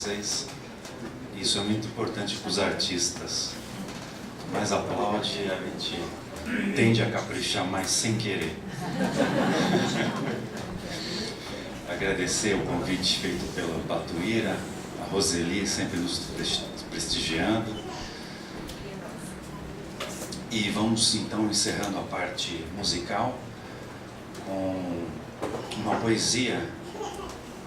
vocês. Isso é muito importante para os artistas. Mais aplaude, a gente tende a caprichar mais sem querer. Agradecer o convite feito pela Batuíra, a Roseli sempre nos prestigiando. E vamos então encerrando a parte musical com uma poesia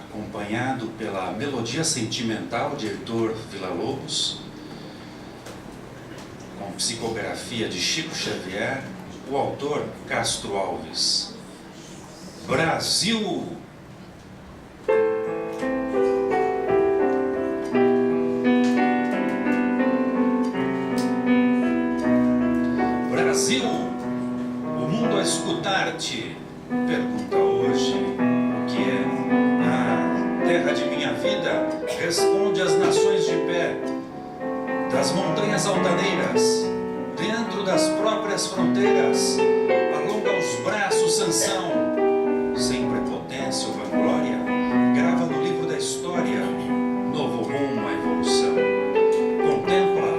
acompanhado pela melodia sentimental de Heitor Villa-Lobos, com psicografia de Chico Xavier, o autor Castro Alves. Brasil! Brasil, o mundo a escutar-te pergunta hoje o que é. A terra de minha vida responde às nações de pé, das montanhas altaneiras, dentro das próprias fronteiras, alonga os braços Sansão, sem prepotência ou vanglória, grava no livro da história novo rumo à evolução. Contempla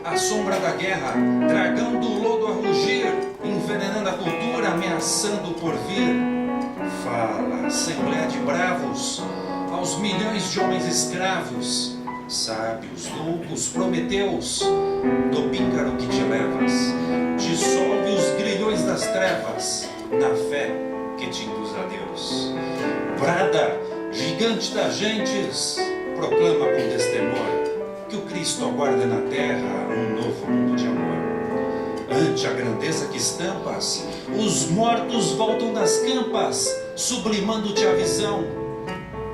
a sombra da guerra, dragão do lodo a rugir, envenenando a cultura, ameaçando o porvir. Fala, assembleia de bravos, aos milhões de homens escravos, sábios, loucos, prometeus, do píncaro que te levas, dissolve os grilhões das trevas, na fé que te induz a Deus. Brada, gigante das gentes, proclama com destemor que o Cristo aguarda na terra um novo mundo de amor. Ante a grandeza que estampas, os mortos voltam das campas, sublimando-te a visão.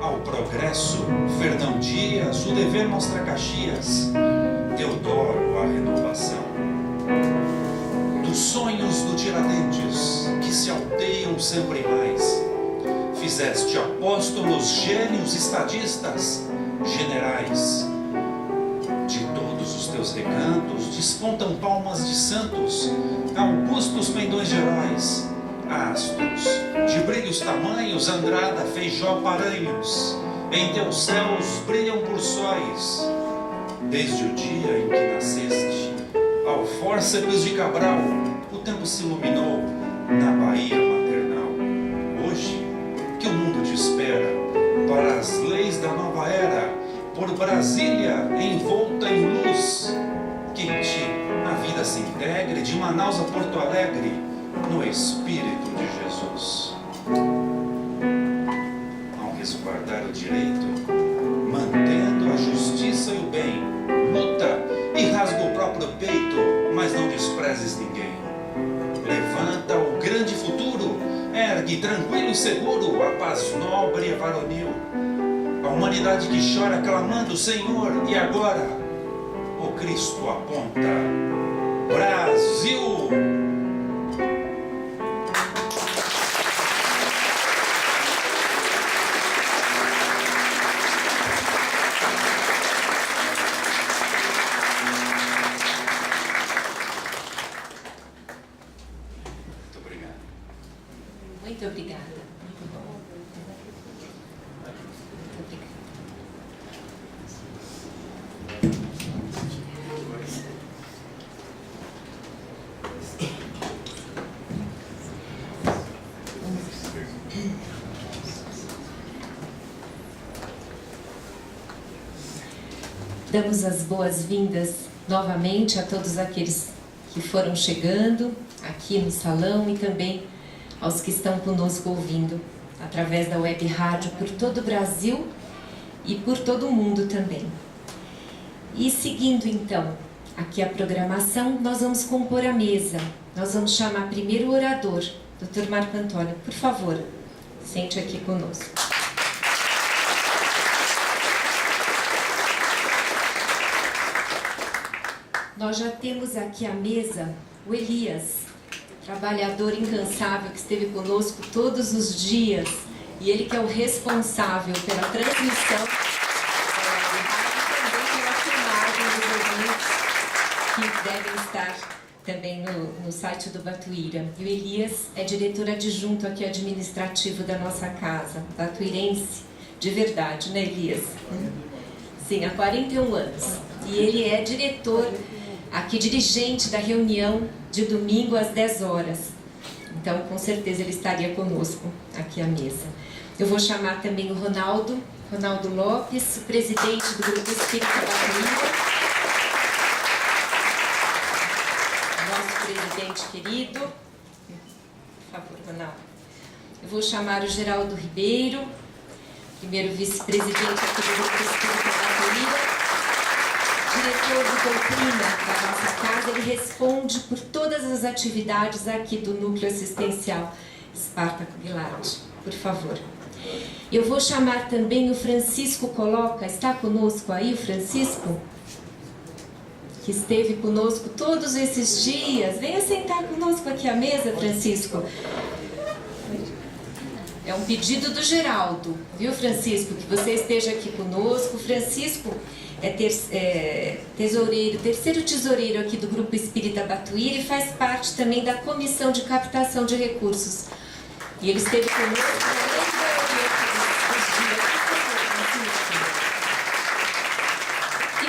Ao progresso, Fernão Dias, o dever mostra Caxias, Teodoro, a renovação. Dos sonhos do Tiradentes, que se alteiam sempre mais, fizeste apóstolos, gênios, estadistas, generais. De todos os teus recantos despontam palmas de santos, augustos pendões de heróis, astros de brilhos tamanhos, Andrada, Feijó, Paranhos, em teus céus brilham por sóis. Desde o dia em que nasceste, ao fórceps de Cabral, o tempo se iluminou na Bahia maternal. Hoje, que o mundo te espera para as leis da nova era, por Brasília envolta em luz, que em ti a vida se integre, de Manaus a Porto Alegre, no Espírito de Jesus. Ao resguardar o direito, mantendo a justiça e o bem, luta e rasga o próprio peito, mas não desprezes ninguém. Levanta o grande futuro, ergue tranquilo e seguro a paz nobre e varonil. A humanidade que chora clamando, Senhor, e agora? O Cristo aponta. Brasil! Muito obrigado. Muito obrigada. Damos as boas-vindas novamente a todos aqueles que foram chegando aqui no salão e também aos que estão conosco ouvindo através da web rádio por todo o Brasil e por todo o mundo também. E seguindo então aqui a programação, nós vamos compor a mesa. Nós vamos chamar primeiro o orador, Dr. Marco Antônio. Por favor, sente aqui conosco. Nós já temos aqui à mesa o Elias, trabalhador incansável que esteve conosco todos os dias, e ele que é o responsável pela transmissão e também pela filmagem dos ouvintes que devem estar também no site do Batuíra. E o Elias é diretor adjunto aqui administrativo da nossa casa, batuirense de verdade, né, Elias? Sim, há 41 anos. E ele é diretor, aqui dirigente da reunião de domingo às 10 horas. Então, com certeza, ele estaria conosco aqui à mesa. Eu vou chamar também o Ronaldo Lopes, presidente do Grupo Espírita Batuíra. Nosso presidente querido. Por favor, Ronaldo. Eu vou chamar o Geraldo Ribeiro, primeiro vice-presidente aqui do Grupo Espírita Batuíra, diretor de doutrina da nossa casa. Ele responde por todas as atividades aqui do Núcleo Assistencial Espartaco Guilarte. Por favor. Eu vou chamar também o Francisco Coloca. Está conosco aí o Francisco? Que esteve conosco todos esses dias. Venha sentar conosco aqui à mesa, Francisco. É um pedido do Geraldo, viu, Francisco? Que você esteja aqui conosco. O Francisco é terceiro tesoureiro aqui do Grupo Espírita Batuíra e faz parte também da Comissão de Captação de Recursos. E ele esteve conosco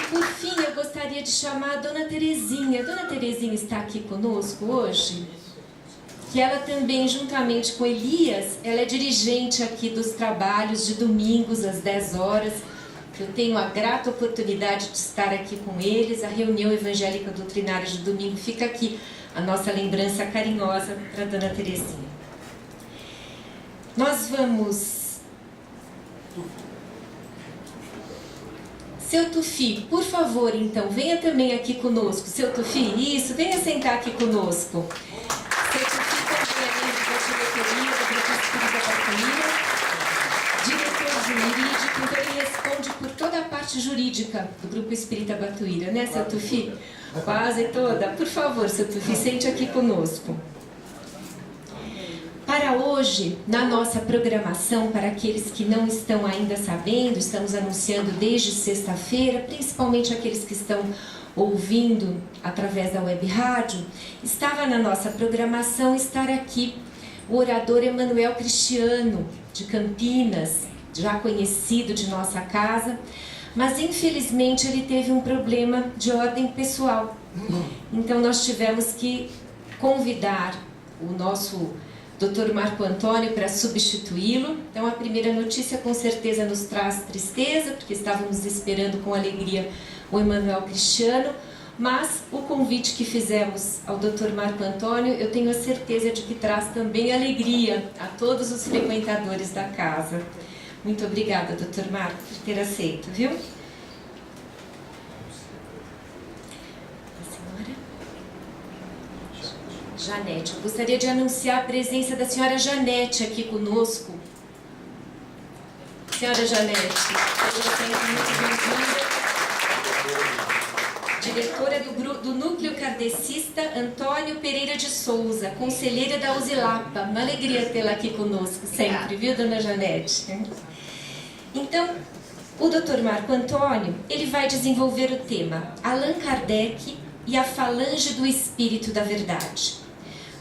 por fim, eu gostaria de chamar a Dona Terezinha. A Dona Terezinha está aqui conosco hoje, que ela também, juntamente com Elias, ela é dirigente aqui dos trabalhos de domingos às 10 horas. Eu tenho a grata oportunidade de estar aqui com eles. A reunião evangélica doutrinária de domingo fica aqui. A nossa lembrança carinhosa para a Dona Terezinha. Nós vamos... Seu Tufi, por favor, então, venha também aqui conosco. Seu Tufi, isso, venha sentar aqui conosco. Seu Tufi também é membro da diretoria do Grupo Espírita Batuíra, diretor jurídico, então ele responde por toda a parte jurídica do Grupo Espírita Batuíra, né, seu Tufi? Quase toda. Por favor, seu Tufi, sente aqui conosco. Para hoje, na nossa programação, para aqueles que não estão ainda sabendo, estamos anunciando desde sexta-feira, principalmente aqueles que estão ouvindo através da web rádio, estava na nossa programação estar aqui o orador Emanuel Cristiano, de Campinas, já conhecido de nossa casa, mas infelizmente ele teve um problema de ordem pessoal. Então nós tivemos que convidar o nosso Dr. Marco Antônio para substituí-lo. Então a primeira notícia com certeza nos traz tristeza, porque estávamos esperando com alegria o Emanuel Cristiano, mas o convite que fizemos ao Dr. Marco Antônio, eu tenho a certeza de que traz também alegria a todos os frequentadores da casa. Muito obrigada, Dr. Marco, por ter aceito, viu? Janete, eu gostaria de anunciar a presença da senhora Janete aqui conosco. Senhora Janete, seja sempre muito bem-vinda. Diretora do Núcleo Kardecista Antônio Pereira de Souza, conselheira da Usilapa. Uma alegria tê-la aqui conosco sempre, viu, dona Janete? Então, o Dr. Marco Antônio, ele vai desenvolver o tema Allan Kardec e a Falange do Espírito da Verdade.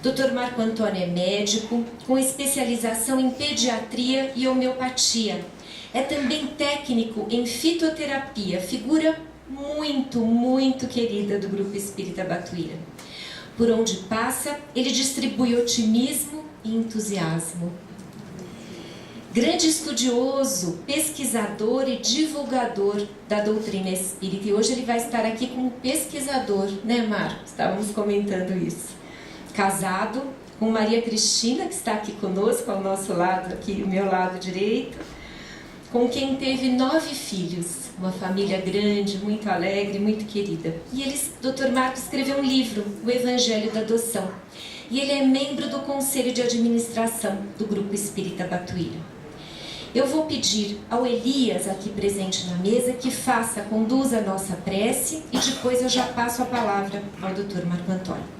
Dr. Marco Antônio é médico, com especialização em pediatria e homeopatia. É também técnico em fitoterapia, figura muito querida do Grupo Espírita Batuíra. Por onde passa, ele distribui otimismo e entusiasmo. Grande estudioso, pesquisador e divulgador da doutrina espírita. E hoje ele vai estar aqui como pesquisador, né, Marco? Estávamos comentando isso. Casado com Maria Cristina, que está aqui conosco, ao nosso lado, aqui ao meu lado direito, com quem teve 9 filhos, uma família grande, muito alegre, muito querida. E ele, Dr. Marco, escreveu um livro, O Evangelho da Adoção, e ele é membro do Conselho de Administração do Grupo Espírita Batuíra. Eu vou pedir ao Elias, aqui presente na mesa, que conduza a nossa prece, e depois eu já passo a palavra ao Dr. Marco Antônio.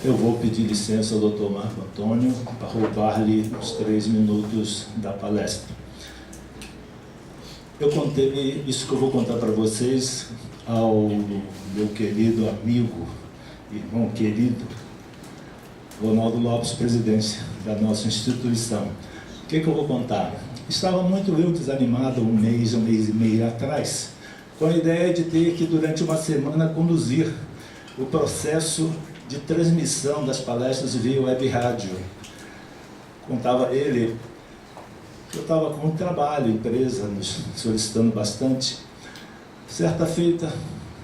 Eu vou pedir licença ao Dr. Marco Antônio para roubar-lhe os 3 minutos da palestra. Eu contei isso que eu vou contar para vocês ao meu querido amigo, irmão querido, Ronaldo Lopes, presidente da nossa instituição. O que eu vou contar? Estava muito eu desanimado um mês e meio atrás, com a ideia de ter que, durante uma semana, conduzir o processo de transmissão das palestras via web rádio. Contava ele que eu estava com muito trabalho, empresa, nos solicitando bastante. Certa feita,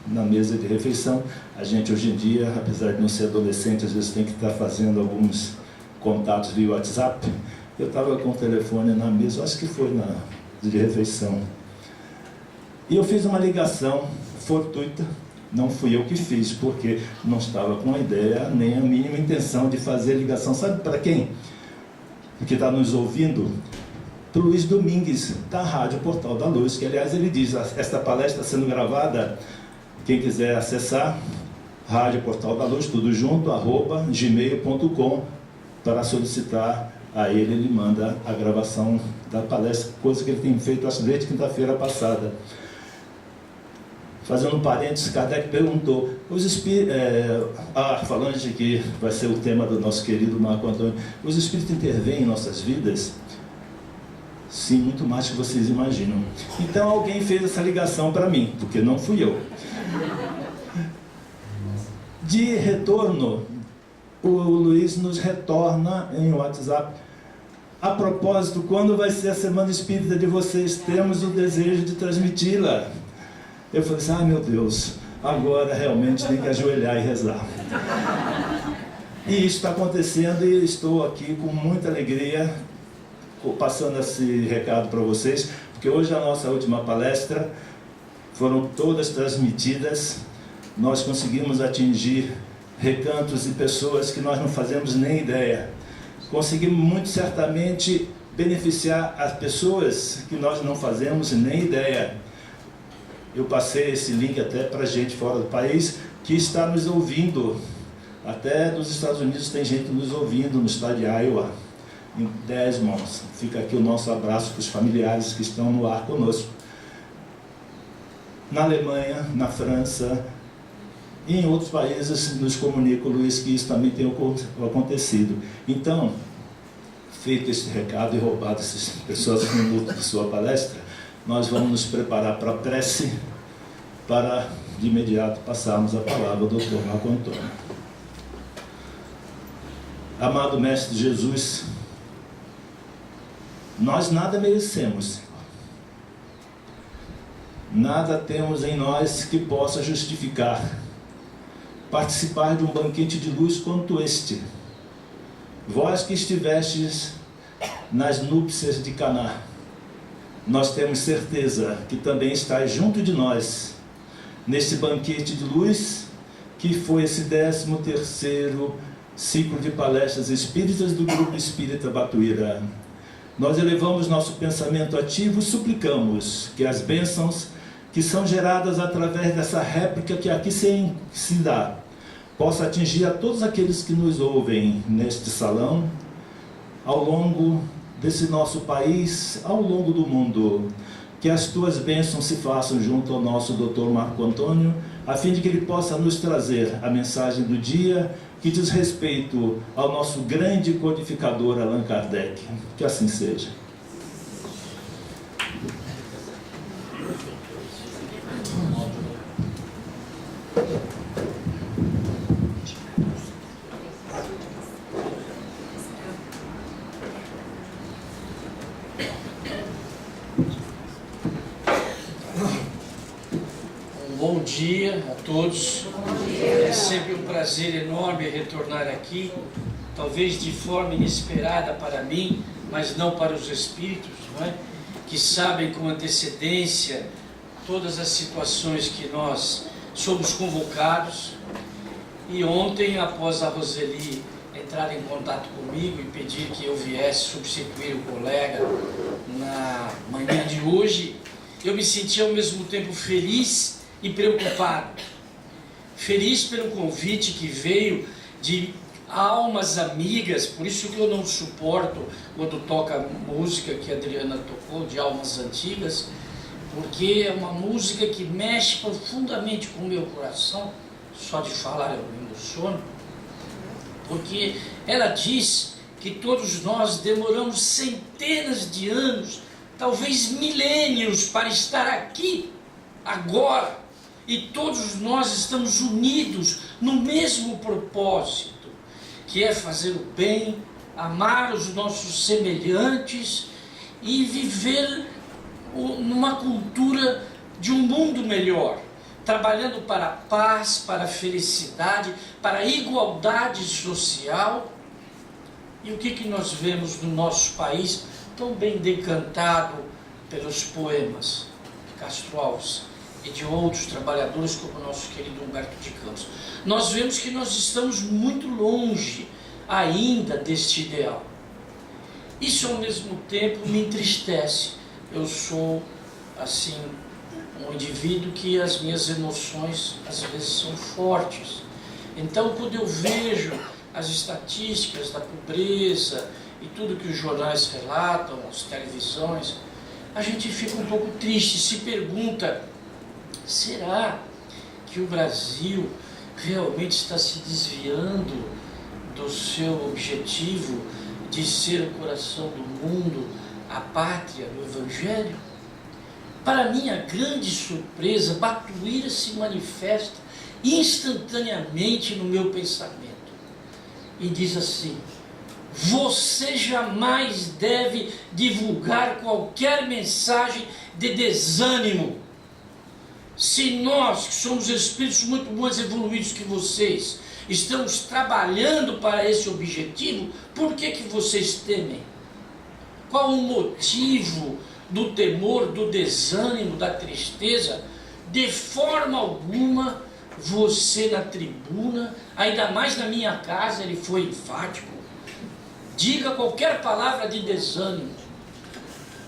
na mesa de refeição, a gente hoje em dia, apesar de não ser adolescente, às vezes tem que estar fazendo alguns contatos via WhatsApp. Eu estava com o telefone na mesa, acho que foi na de refeição. E eu fiz uma ligação fortuita, não fui eu que fiz, porque não estava com a ideia, nem a mínima intenção de fazer ligação. Sabe para quem? Que está nos ouvindo? Para o Luiz Domingues, da Rádio Portal da Luz, que aliás ele diz, esta palestra está sendo gravada, quem quiser acessar, Rádio Portal da Luz, tudo junto, @gmail.com, para solicitar a ele manda a gravação da palestra, coisa que ele tem feito desde quinta-feira passada. Fazendo um parênteses, Kardec perguntou, falando de que vai ser o tema do nosso querido Marco Antônio, os espíritos intervêm em nossas vidas? Sim, muito mais do que vocês imaginam. Então alguém fez essa ligação para mim, porque não fui eu. De retorno, o Luiz nos retorna em WhatsApp. A propósito, quando vai ser a Semana Espírita de vocês? Temos o desejo de transmiti-la. Eu falei assim, meu Deus, agora realmente tem que ajoelhar e rezar. E isso está acontecendo e estou aqui com muita alegria, passando esse recado para vocês, porque hoje a nossa última palestra foram todas transmitidas. Nós conseguimos atingir recantos e pessoas que nós não fazemos nem ideia. Conseguimos muito certamente beneficiar as pessoas que nós não fazemos nem ideia. Eu passei esse link até para gente fora do país que está nos ouvindo. Até dos Estados Unidos tem gente nos ouvindo no estado de Iowa, em Desmond. Fica aqui o nosso abraço para os familiares que estão no ar conosco. Na Alemanha, na França e em outros países nos comunica o Luiz que isso também tem acontecido. Então, feito esse recado e roubado essas pessoas no minuto de sua palestra, nós vamos nos preparar para a prece, para de imediato passarmos a palavra ao Dr. Marco Antônio. Amado Mestre Jesus, nós nada merecemos, nada temos em nós que possa justificar participar de um banquete de luz quanto este. Vós que estivestes nas núpcias de Caná, nós temos certeza que também estáis junto de nós, neste banquete de luz, que foi esse 13º ciclo de palestras espíritas do Grupo Espírita Batuíra. Nós elevamos nosso pensamento ativo e suplicamos que as bênçãos que são geradas através dessa réplica que aqui se dá, possa atingir a todos aqueles que nos ouvem neste salão, ao longo desse nosso país, ao longo do mundo. Que as tuas bênçãos se façam junto ao nosso Dr. Marco Antônio, a fim de que ele possa nos trazer a mensagem do dia que diz respeito ao nosso grande codificador Allan Kardec. Que assim seja. Bom dia a todos. É sempre um prazer enorme retornar aqui, talvez de forma inesperada para mim, mas não para os espíritos, não é? Que sabem com antecedência todas as situações que nós somos convocados. E ontem, após a Roseli entrar em contato comigo e pedir que eu viesse substituir o colega na manhã de hoje, eu me senti ao mesmo tempo feliz e preocupado. Feliz pelo convite que veio de almas amigas, por isso que eu não suporto quando toca música que a Adriana tocou, de almas antigas, porque é uma música que mexe profundamente com o meu coração. Só de falar eu me emociono, porque ela diz que todos nós demoramos centenas de anos, talvez milênios, para estar aqui, agora, e todos nós estamos unidos no mesmo propósito, que é fazer o bem, amar os nossos semelhantes e viver numa cultura de um mundo melhor, trabalhando para a paz, para a felicidade, para a igualdade social. E o que nós vemos no nosso país, tão bem decantado pelos poemas de Castro Alves e de outros trabalhadores como o nosso querido Humberto de Campos? Nós vemos que nós estamos muito longe ainda deste ideal. Isso ao mesmo tempo me entristece. Eu sou assim um indivíduo que as minhas emoções às vezes são fortes. Então, quando eu vejo as estatísticas da pobreza e tudo que os jornais relatam, as televisões, a gente fica um pouco triste, se pergunta: será que o Brasil realmente está se desviando do seu objetivo de ser o coração do mundo, a pátria do Evangelho? Para minha grande surpresa, Batuíra se manifesta instantaneamente no meu pensamento e diz assim: você jamais deve divulgar qualquer mensagem de desânimo. Se nós, que somos espíritos muito mais evoluídos que vocês, estamos trabalhando para esse objetivo, por que vocês temem? Qual o motivo do temor, do desânimo, da tristeza? De forma alguma, você na tribuna, ainda mais na minha casa, ele foi enfático. Diga qualquer palavra de desânimo.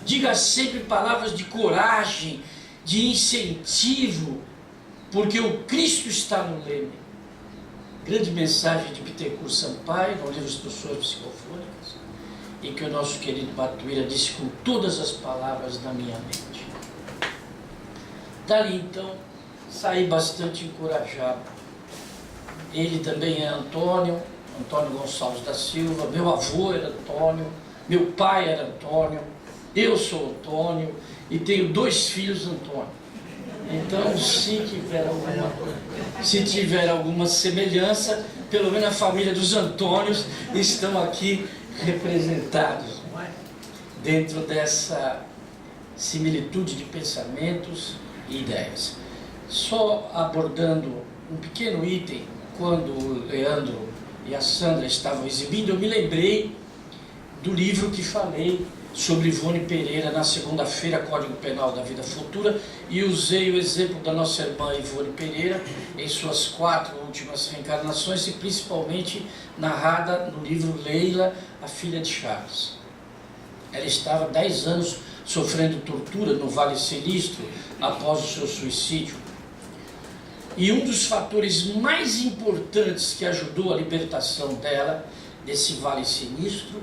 Diga sempre palavras de coragem, de incentivo, porque o Cristo está no leme. Grande mensagem de Bittencourt Sampaio, no livro Instruções Psicofônicas, e que o nosso querido Batuíra disse com todas as palavras da minha mente. Dali então, saí bastante encorajado. Ele também é Antônio Gonçalves da Silva, meu avô era Antônio, meu pai era Antônio, eu sou Antônio e tenho 2 filhos Antônio. Então, se tiver alguma semelhança, pelo menos a família dos Antônios estão aqui representados, não é? Dentro dessa similitude de pensamentos e ideias. Só abordando um pequeno item, quando o Leandro e a Sandra estavam exibindo, eu me lembrei do livro que falei sobre Ivone Pereira na segunda-feira, Código Penal da Vida Futura, e usei o exemplo da nossa irmã Ivone Pereira em suas 4 últimas reencarnações, e principalmente narrada no livro Leila, a filha de Charles. Ela estava 10 anos sofrendo tortura no Vale Sinistro após o seu suicídio. E um dos fatores mais importantes que ajudou a libertação dela desse Vale Sinistro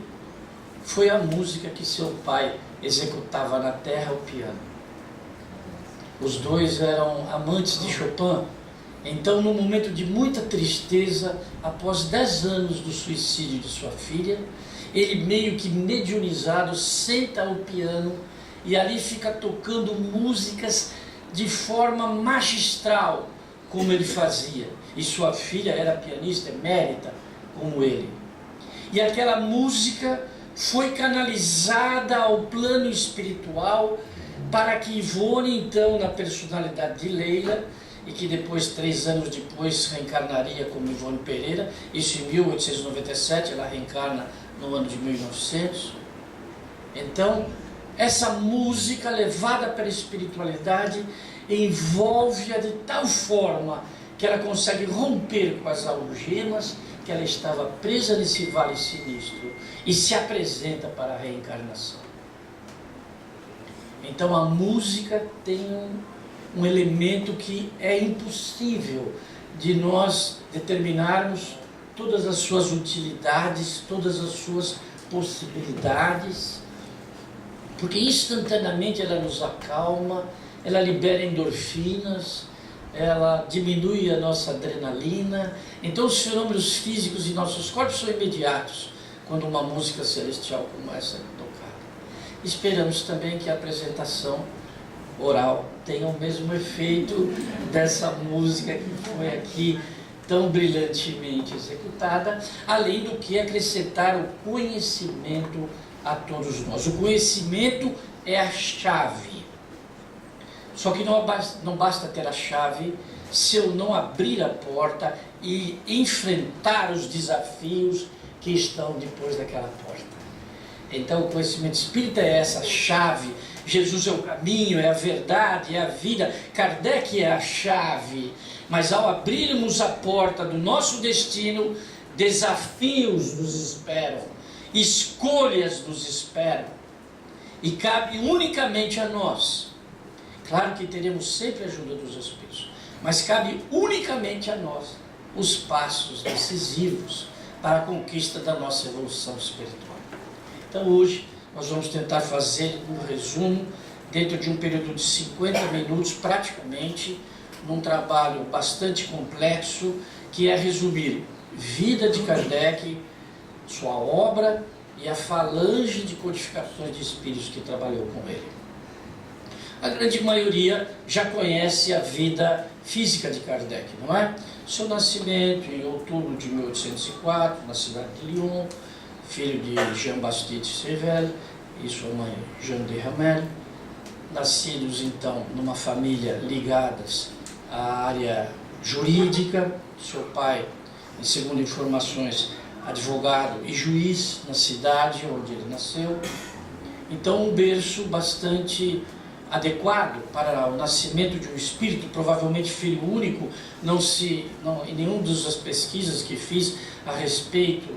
foi a música que seu pai executava na terra, o piano. Os dois eram amantes de Chopin. Então, num momento de muita tristeza, após 10 anos do suicídio de sua filha, ele, meio que mediunizado, senta ao piano e ali fica tocando músicas de forma magistral, como ele fazia. E sua filha era pianista emérita, como ele. E aquela música foi canalizada ao plano espiritual para que Ivone, então, na personalidade de Leila, e que depois, 3 anos depois, reencarnaria como Ivone Pereira, isso em 1897, ela reencarna no ano de 1900. Então, essa música levada pela espiritualidade envolve-a de tal forma que ela consegue romper com as algemas que ela estava presa nesse vale sinistro e se apresenta para a reencarnação. Então a música tem um elemento que é impossível de nós determinarmos todas as suas utilidades, todas as suas possibilidades, porque instantaneamente ela nos acalma, ela libera endorfinas, ela diminui a nossa adrenalina. Então os fenômenos físicos em nossos corpos são imediatos quando uma música celestial como essa é tocada. Esperamos também que a apresentação oral tenha o mesmo efeito dessa música que foi aqui tão brilhantemente executada, além do que acrescentar o conhecimento a todos nós. O conhecimento é a chave. Só que não basta ter a chave se eu não abrir a porta e enfrentar os desafios que estão depois daquela porta. Então o conhecimento espírita é essa chave. Jesus é o caminho, é a verdade, é a vida. Kardec é a chave. Mas ao abrirmos a porta do nosso destino, desafios nos esperam, escolhas nos esperam. E cabe unicamente a nós. Claro que teremos sempre a ajuda dos Espíritos, mas cabe unicamente a nós os passos decisivos para a conquista da nossa evolução espiritual. Então hoje nós vamos tentar fazer um resumo dentro de um período de 50 minutos praticamente, num trabalho bastante complexo, que é resumir vida de Kardec, sua obra e a falange de codificações de espíritos que trabalhou com ele. A grande maioria já conhece a vida física de Kardec, não é? Seu nascimento em outubro de 1804, na cidade de Lyon, filho de Jean-Baptiste Sével e sua mãe Jeanne de Ramel, nascidos então numa família ligadas à área jurídica, seu pai, em segundo informações, advogado e juiz na cidade onde ele nasceu. Então um berço bastante adequado para o nascimento de um espírito, provavelmente filho único. Em nenhuma das pesquisas que fiz a respeito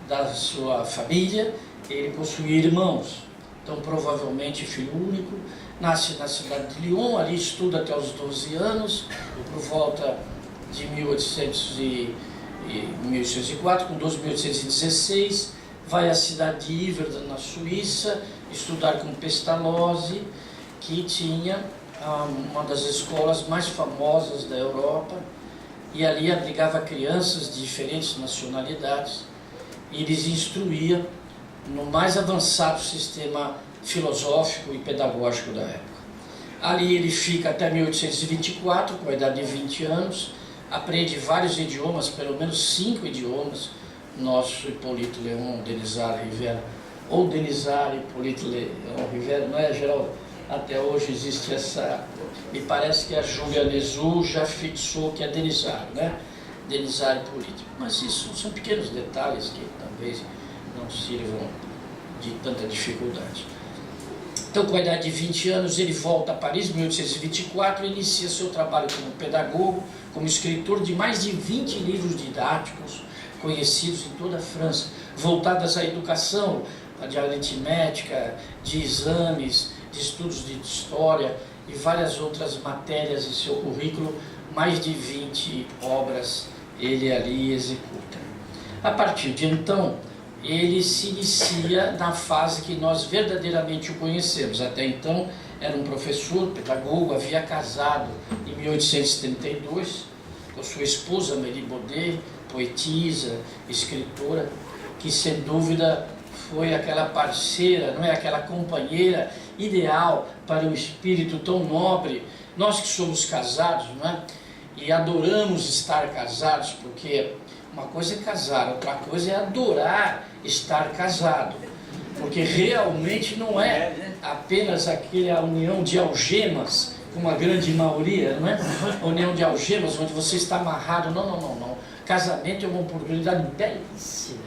da sua família, ele possuía irmãos. Então provavelmente filho único, nasce na cidade de Lyon, ali estuda até os 12 anos, por volta de 1804, com 12, 1816, vai à cidade de Yverdon, na Suíça, estudar com Pestalozzi, que tinha uma das escolas mais famosas da Europa, e ali abrigava crianças de diferentes nacionalidades, e lhes instruía no mais avançado sistema filosófico e pedagógico da época. Ali ele fica até 1824, com a idade de 20 anos, aprende vários idiomas, pelo menos 5 idiomas, nosso Hippolyte Léon Denisard Rivera, ou Denisard Hippolyte Léon Rivera, não é, Geraldo? Até hoje existe essa, me parece que a Júlia Lezu já fixou que é Denisard, né? Denisard Hippolyte. Mas isso são pequenos detalhes que talvez não sirvam de tanta dificuldade. Então, com a idade de 20 anos, ele volta a Paris, em 1824, e inicia seu trabalho como pedagogo, como escritor de mais de 20 livros didáticos, conhecidos em toda a França, voltadas à educação, de aritmética, de exames, de estudos de história e várias outras matérias em seu currículo. Mais de 20 obras ele ali executa. A partir de então, ele se inicia na fase que nós verdadeiramente o conhecemos. Até então era um professor, pedagogo, havia casado em 1832 com sua esposa Marie Baudet, poetisa, escritora, que sem dúvida foi aquela parceira, não é, aquela companheira ideal para um espírito tão nobre. Nós que somos casados, não é, e adoramos estar casados, porque uma coisa é casar, outra coisa é adorar estar casado, porque realmente não é apenas aquela união de algemas, como a grande maioria, não é? A união de algemas, onde você está amarrado. Não. Casamento é uma oportunidade belíssima.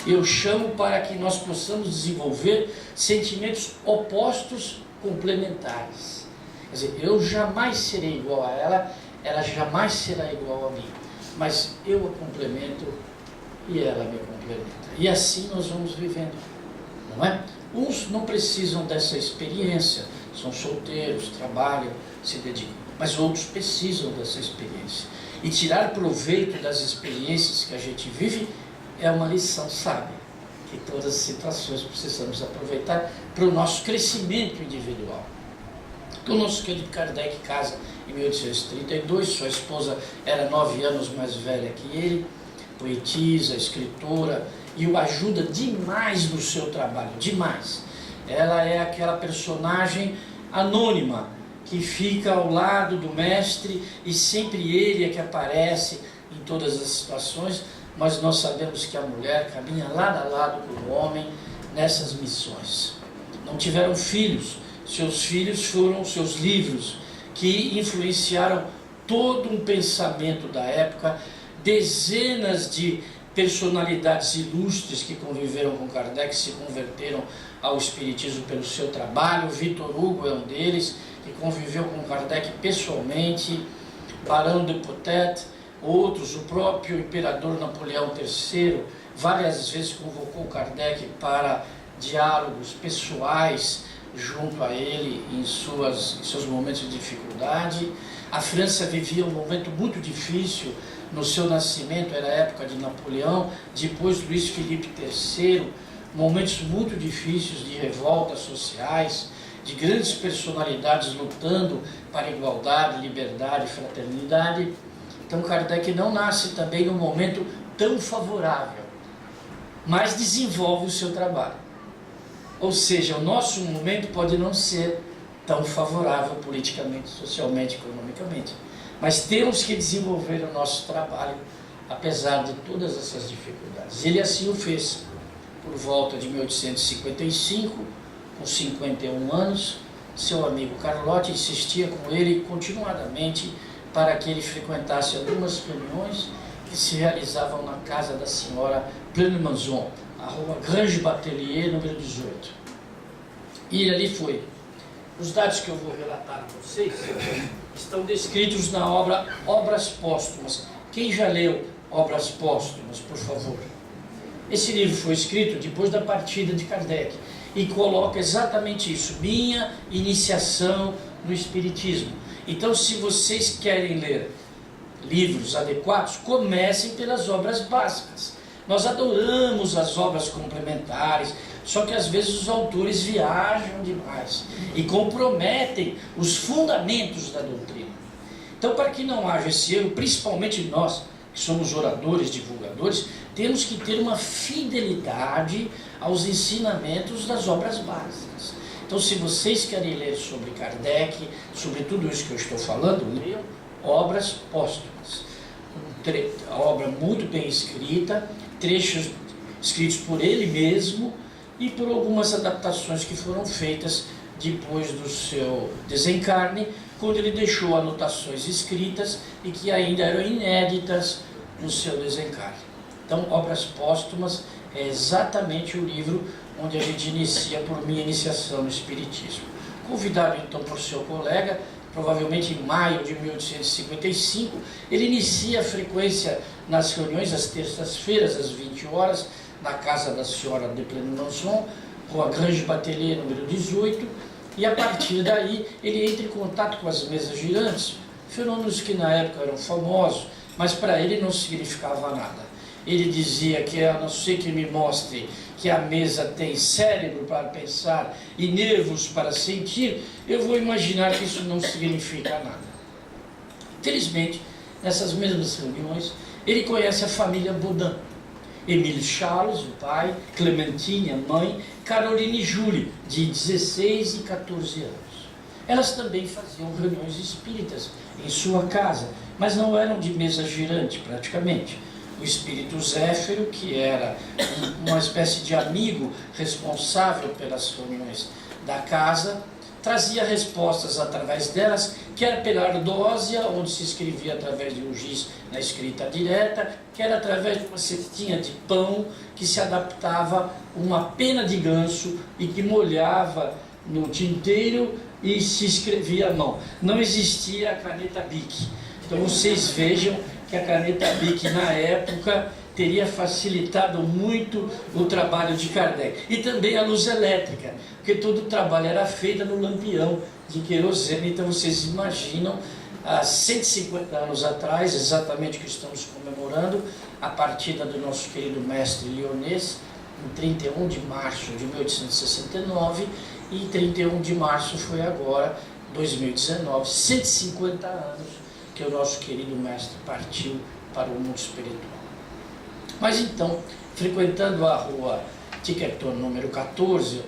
Eu chamo para que nós possamos desenvolver sentimentos opostos complementares. Quer dizer, eu jamais serei igual a ela, ela jamais será igual a mim, mas eu a complemento e ela me complementa. E assim nós vamos vivendo, não é? Uns não precisam dessa experiência, são solteiros, trabalham, se dedicam, mas outros precisam dessa experiência. E tirar proveito das experiências que a gente vive é uma lição sábia, que todas as situações precisamos aproveitar para o nosso crescimento individual. O nosso querido Kardec casa em 1832, sua esposa era 9 anos mais velha que ele, poetisa, escritora, e o ajuda demais no seu trabalho, demais. Ela é aquela personagem anônima, que fica ao lado do mestre, e sempre ele é que aparece em todas as situações, mas nós sabemos que a mulher caminha lado a lado com o homem nessas missões. Não tiveram filhos, seus filhos foram seus livros, que influenciaram todo um pensamento da época, dezenas de personalidades ilustres que conviveram com Kardec se converteram ao Espiritismo pelo seu trabalho. Victor Hugo é um deles, que conviveu com Kardec pessoalmente, Barão de Potet, outros, o próprio Imperador Napoleão III, várias vezes convocou Kardec para diálogos pessoais junto a ele em seus momentos de dificuldade. A França vivia um momento muito difícil no seu nascimento, era a época de Napoleão, depois Luís Felipe III, momentos muito difíceis de revoltas sociais, de grandes personalidades lutando para igualdade, liberdade e fraternidade. Então Kardec não nasce também num momento tão favorável, mas desenvolve o seu trabalho. Ou seja, o nosso momento pode não ser tão favorável politicamente, socialmente, economicamente, mas temos que desenvolver o nosso trabalho, apesar de todas essas dificuldades. Ele assim o fez. Por volta de 1855, com 51 anos, seu amigo Carlotti insistia com ele continuadamente para que ele frequentasse algumas reuniões que se realizavam na casa da senhora Plenemanson, a rua Grange Batelier, número 18. E ele ali foi. Os dados que eu vou relatar a vocês estão descritos na obra Obras Póstumas. Quem já leu Obras Póstumas, por favor? Esse livro foi escrito depois da partida de Kardec e coloca exatamente isso, minha iniciação no Espiritismo. Então, se vocês querem ler livros adequados, comecem pelas obras básicas. Nós adoramos as obras complementares, só que às vezes os autores viajam demais e comprometem os fundamentos da doutrina. Então, para que não haja esse erro, principalmente nós, que somos oradores, divulgadores, temos que ter uma fidelidade aos ensinamentos das obras básicas. Então, se vocês querem ler sobre Kardec, sobre tudo isso que eu estou falando, leiam Obras Póstumas. A obra muito bem escrita, trechos escritos por ele mesmo e por algumas adaptações que foram feitas depois do seu desencarne, quando ele deixou anotações escritas e que ainda eram inéditas no seu desencarne. Então, Obras Póstumas é exatamente o livro onde a gente inicia por minha iniciação no Espiritismo. Convidado então por seu colega, provavelmente em maio de 1855, ele inicia a frequência nas reuniões às terças-feiras, às 20 horas, na casa da senhora de Plenemanson, Rua Grange Batelier, número 18, e a partir daí ele entra em contato com as mesas girantes, fenômenos que na época eram famosos, mas para ele não significava nada. Ele dizia que, a não ser que me mostre que a mesa tem cérebro para pensar e nervos para sentir, eu vou imaginar que isso não significa nada. Felizmente, nessas mesmas reuniões, ele conhece a família Baudin. Emílio Charles, o pai, Clementine, a mãe, Caroline e Júlie, de 16 e 14 anos. Elas também faziam reuniões espíritas em sua casa, mas não eram de mesa girante, praticamente. O espírito Zéfiro, que era uma espécie de amigo responsável pelas reuniões da casa, trazia respostas através delas, quer pela ardósia, onde se escrevia através de um giz na escrita direta, quer através de uma cestinha de pão que se adaptava a uma pena de ganso e que molhava no tinteiro e se escrevia à mão. Não existia a caneta Bic. Então vocês vejam que a caneta Bic na época teria facilitado muito o trabalho de Kardec. E também a luz elétrica, porque todo o trabalho era feito no lampião de querosene. Então vocês imaginam, há 150 anos atrás, exatamente o que estamos comemorando, a partida do nosso querido mestre Lyonès, em 31 de março de 1869, e 31 de março foi agora, 2019, 150 anos que o nosso querido mestre partiu para o mundo espiritual. Mas então, frequentando a rua Tiqueton número 14,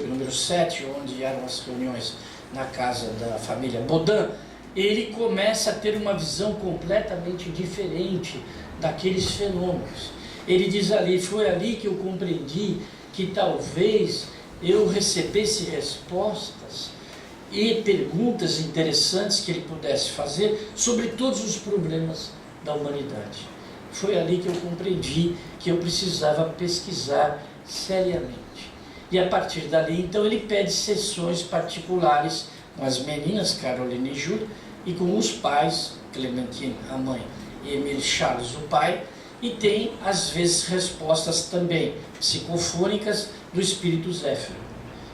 número 7, onde eram as reuniões na casa da família Bodin, ele começa a ter uma visão completamente diferente daqueles fenômenos. Ele diz ali: foi ali que eu compreendi que talvez eu recebesse respostas e perguntas interessantes que ele pudesse fazer sobre todos os problemas da humanidade. Foi ali que eu compreendi que eu precisava pesquisar seriamente. E a partir dali, então, ele pede sessões particulares com as meninas, Caroline e Júlia, e com os pais, Clementine, a mãe, e Emile Charles, o pai, e tem, às vezes, respostas também psicofônicas do espírito Zéfiro,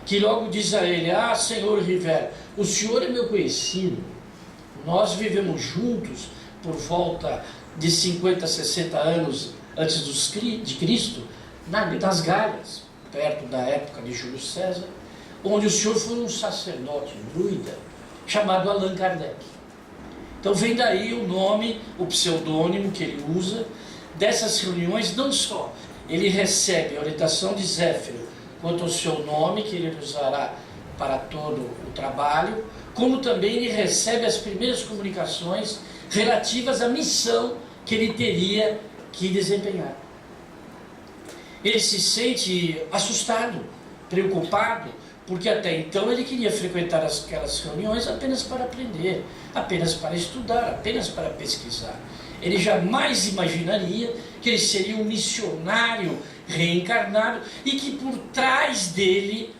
que logo diz a ele: ah, senhor Rivera, o senhor é meu conhecido, nós vivemos juntos por volta de 50, 60 anos antes de Cristo, nas Galhas, perto da época de Júlio César, onde o senhor foi um sacerdote druida chamado Allan Kardec. Então vem daí o nome, o pseudônimo que ele usa dessas reuniões. Não só ele recebe a orientação de Zéfiro quanto ao seu nome, que ele usará para todo o trabalho, como também ele recebe as primeiras comunicações relativas à missão que ele teria que desempenhar. Ele se sente assustado, preocupado, porque até então ele queria frequentar aquelas reuniões apenas para aprender, apenas para estudar, apenas para pesquisar. Ele jamais imaginaria que ele seria um missionário reencarnado e que por trás dele,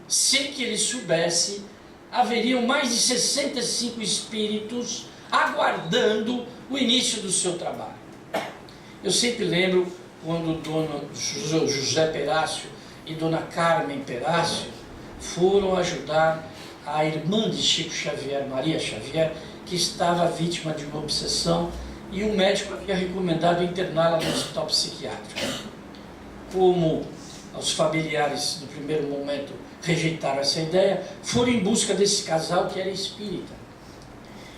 sem que ele soubesse, haveriam mais de 65 espíritos aguardando o início do seu trabalho. Eu sempre lembro quando o dono José Perácio e dona Carmen Perácio foram ajudar a irmã de Chico Xavier, Maria Xavier, que estava vítima de uma obsessão e o médico havia recomendado interná-la no hospital psiquiátrico. Como os familiares no primeiro momento rejeitaram essa ideia, foram em busca desse casal que era espírita.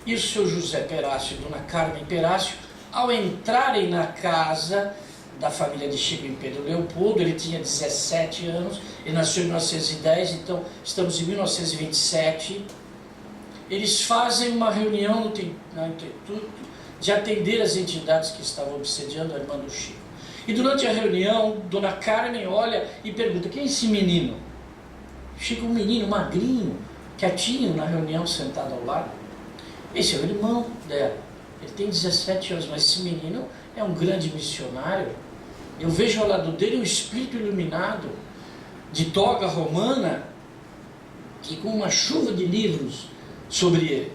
E o seu José Perácio e dona Carmen Perácio, ao entrarem na casa da família de Chico em Pedro Leopoldo, ele tinha 17 anos, ele nasceu em 1910, então estamos em 1927, eles fazem uma reunião no Instituto de atender as entidades que estavam obsediando a irmã do Chico. E durante a reunião, dona Carmen olha e pergunta: quem é esse menino? Chico, um menino magrinho, quietinho na reunião, sentado ao lado. Esse é o irmão dela, ele tem 17 anos, mas esse menino é um grande missionário. Eu vejo ao lado dele um espírito iluminado, de toga romana, e com uma chuva de livros sobre ele.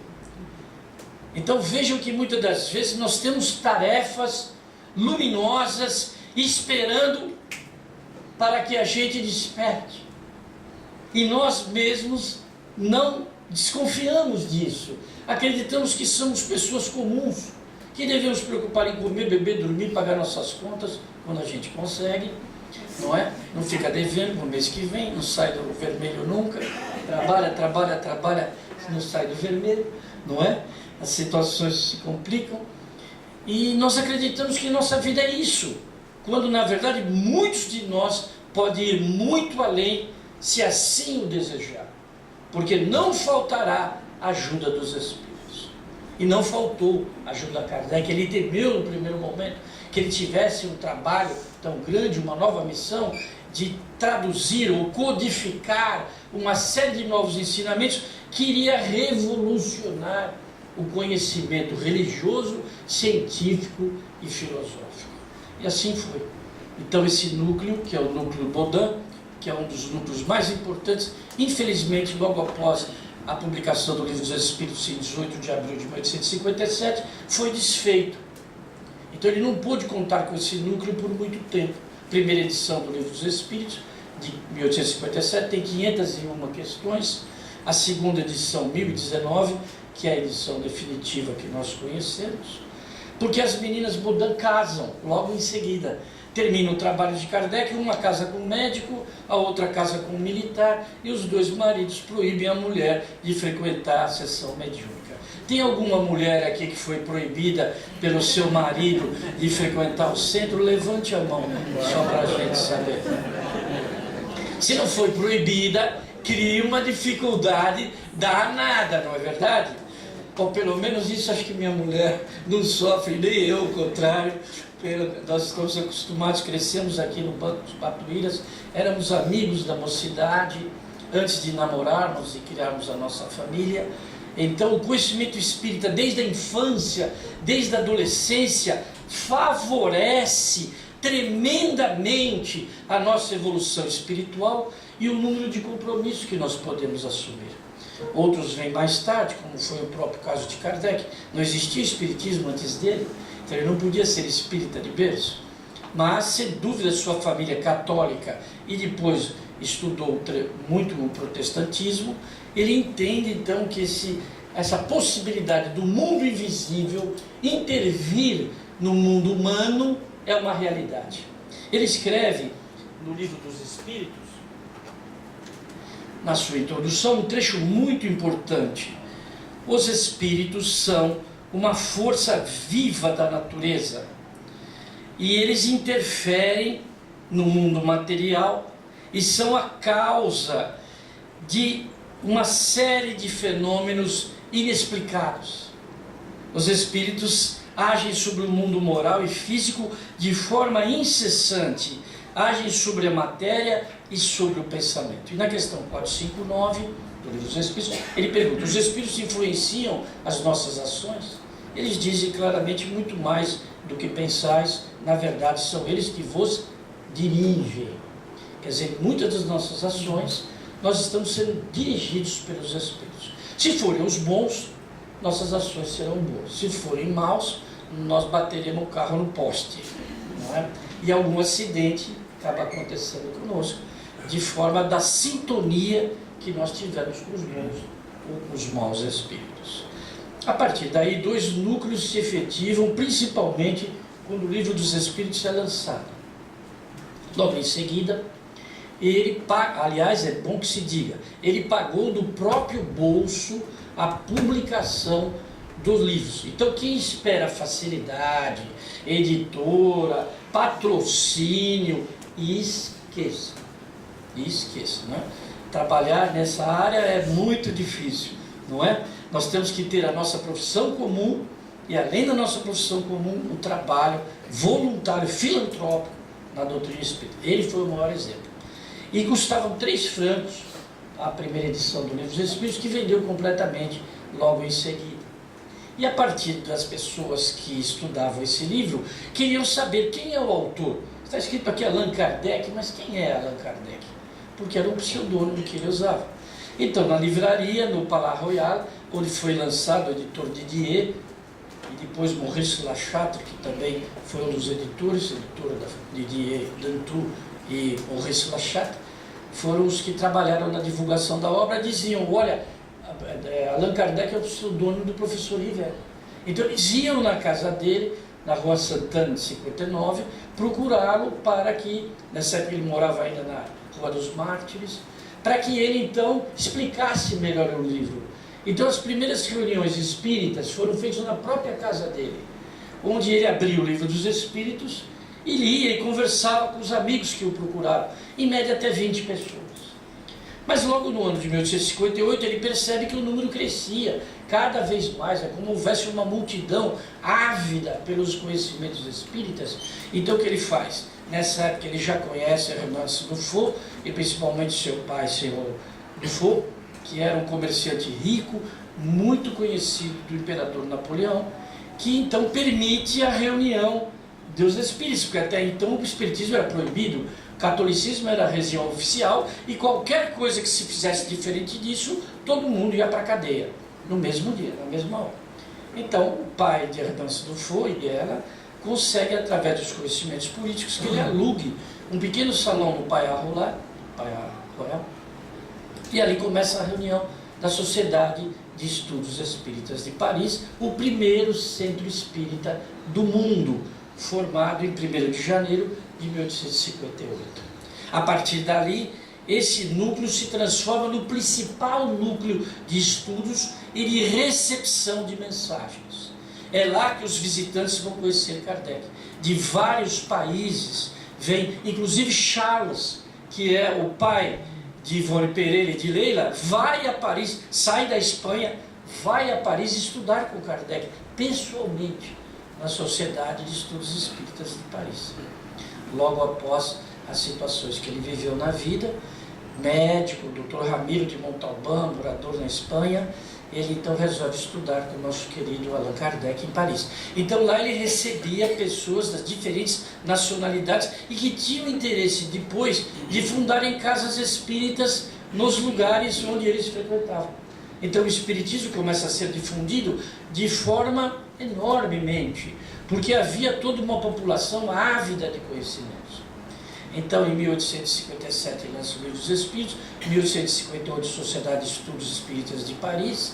Então vejam que muitas das vezes nós temos tarefas luminosas esperando para que a gente desperte. E nós mesmos não desconfiamos disso. Acreditamos que somos pessoas comuns, que devemos nos preocupar em comer, beber, dormir, pagar nossas contas quando a gente consegue, não é? Não fica devendo para o mês que vem, não sai do vermelho nunca, trabalha, não sai do vermelho, não é? As situações se complicam e nós acreditamos que nossa vida é isso, quando na verdade muitos de nós podem ir muito além, se assim o desejar, porque não faltará ajuda dos Espíritos. E não faltou ajuda a Kardec. Ele temeu no primeiro momento que ele tivesse um trabalho tão grande, uma nova missão de traduzir ou codificar uma série de novos ensinamentos que iria revolucionar o conhecimento religioso, científico e filosófico. E assim foi. Então esse núcleo, que é o núcleo Bodin, que é um dos núcleos mais importantes, infelizmente logo após a publicação do Livro dos Espíritos, em 18 de abril de 1857, foi desfeito. Então ele não pôde contar com esse núcleo por muito tempo. Primeira edição do Livro dos Espíritos, de 1857, tem 501 questões. A segunda edição, 1019, que é a edição definitiva que nós conhecemos. Porque as meninas Bodin casam logo em seguida. termina o trabalho de Kardec, uma casa com um médico, a outra casa com um militar, e os dois maridos proíbem a mulher de frequentar a sessão mediúnica. Tem alguma mulher aqui que foi proibida pelo seu marido de frequentar o centro? Levante a mão, só para a gente saber. Se não foi proibida, cria uma dificuldade danada, não é verdade? Ou pelo menos isso acho que minha mulher não sofre, nem eu, ao contrário. Nós estamos acostumados, crescemos aqui no Banco dos Patuíras, éramos amigos da mocidade, antes de namorarmos e criarmos a nossa família. Então o conhecimento espírita desde a infância, desde a adolescência, favorece tremendamente a nossa evolução espiritual e o número de compromissos que nós podemos assumir. Outros vêm mais tarde, como foi o próprio caso de Kardec. Não existia espiritismo antes dele, então ele não podia ser espírita de berço. Mas, sem dúvida, sua família católica e depois estudou muito o protestantismo, ele entende então que essa possibilidade do mundo invisível intervir no mundo humano é uma realidade. Ele escreve no Livro dos Espíritos, na sua introdução, um trecho muito importante. Os espíritos são uma força viva da natureza e eles interferem no mundo material e são a causa de uma série de fenômenos inexplicados. Os espíritos agem sobre o mundo moral e físico de forma incessante, agem sobre a matéria e sobre o pensamento. E na questão 459 do Livro dos Espíritos, ele pergunta: os espíritos influenciam as nossas ações? Eles dizem claramente: muito mais do que pensais, na verdade são eles que vos dirigem. Quer dizer, muitas das nossas ações, nós estamos sendo dirigidos pelos espíritos. Se forem os bons, nossas ações serão boas. Se forem maus, nós bateremos o carro no poste, não é? E algum acidente acaba acontecendo conosco, de forma da sintonia que nós tivemos com os bons ou com os maus espíritos. A partir daí, dois núcleos se efetivam, principalmente quando o Livro dos Espíritos é lançado. Logo em seguida, ele paga, aliás, é bom que se diga, ele pagou do próprio bolso a publicação dos livros. Então, quem espera facilidade, editora, patrocínio, esqueça, não é? Trabalhar nessa área é muito difícil, não é? Nós temos que ter a nossa profissão comum e, além da nossa profissão comum, um trabalho voluntário, filantrópico na doutrina espírita. Ele foi o maior exemplo. E custavam 3 francos a primeira edição do Livro dos Espíritos, que vendeu completamente logo em seguida. E a partir das pessoas que estudavam esse livro, queriam saber quem é o autor. Está escrito aqui Allan Kardec, mas quem é Allan Kardec? Porque era um pseudônimo que ele usava. Então, na livraria, no Palais Royal, onde foi lançado o editor Didier, e depois Maurice Lachatre, que também foi um dos editores, editor da Didier Dantou e Maurice Lachatre, foram os que trabalharam na divulgação da obra, diziam: olha, Allan Kardec é o pseudônimo do professor Rivet. Então eles iam na casa dele, na Rua Santana, 59, procurá-lo para que, nessa época ele morava ainda na Rua dos Mártires, para que ele então explicasse melhor o livro. Então as primeiras reuniões espíritas foram feitas na própria casa dele, onde ele abriu o Livro dos Espíritos e lia e conversava com os amigos que o procuraram, em média até 20 pessoas. Mas logo no ano de 1858 ele percebe que o número crescia cada vez mais, é como houvesse uma multidão ávida pelos conhecimentos espíritas. Então o que ele faz? Nessa época ele já conhece a Hermance Dufault, e principalmente seu pai, senhor Dufault, que era um comerciante rico, muito conhecido do imperador Napoleão, que então permite a reunião dos espíritos, porque até então o espiritismo era proibido, o catolicismo era a religião oficial, e qualquer coisa que se fizesse diferente disso, todo mundo ia para a cadeia, no mesmo dia, na mesma hora. Então o pai de Hermance Dufault e dela consegue, através dos conhecimentos políticos, que ele alugue um pequeno salão no Palais Royal, e ali começa a reunião da Sociedade de Estudos Espíritas de Paris, o primeiro centro espírita do mundo, formado em 1º de janeiro de 1858. A partir dali, esse núcleo se transforma no principal núcleo de estudos e de recepção de mensagens. É lá que os visitantes vão conhecer Kardec. De vários países vem, inclusive Charles, que é o pai de Ivone Pereira e de Leila, vai a Paris, sai da Espanha, vai a Paris estudar com Kardec, pessoalmente, na Sociedade de Estudos Espíritas de Paris. Logo após as situações que ele viveu na vida, médico, Dr. Ramiro de Montalbán, morador na Espanha, ele então resolve estudar com o nosso querido Allan Kardec em Paris. Então lá ele recebia pessoas das diferentes nacionalidades e que tinham interesse depois de fundarem casas espíritas nos lugares onde eles frequentavam. Então o espiritismo começa a ser difundido de forma enormemente, porque havia toda uma população ávida de conhecimentos. Então, em 1857, ele lança o Livro dos Espíritos, em 1858, Sociedade de Estudos Espíritas de Paris,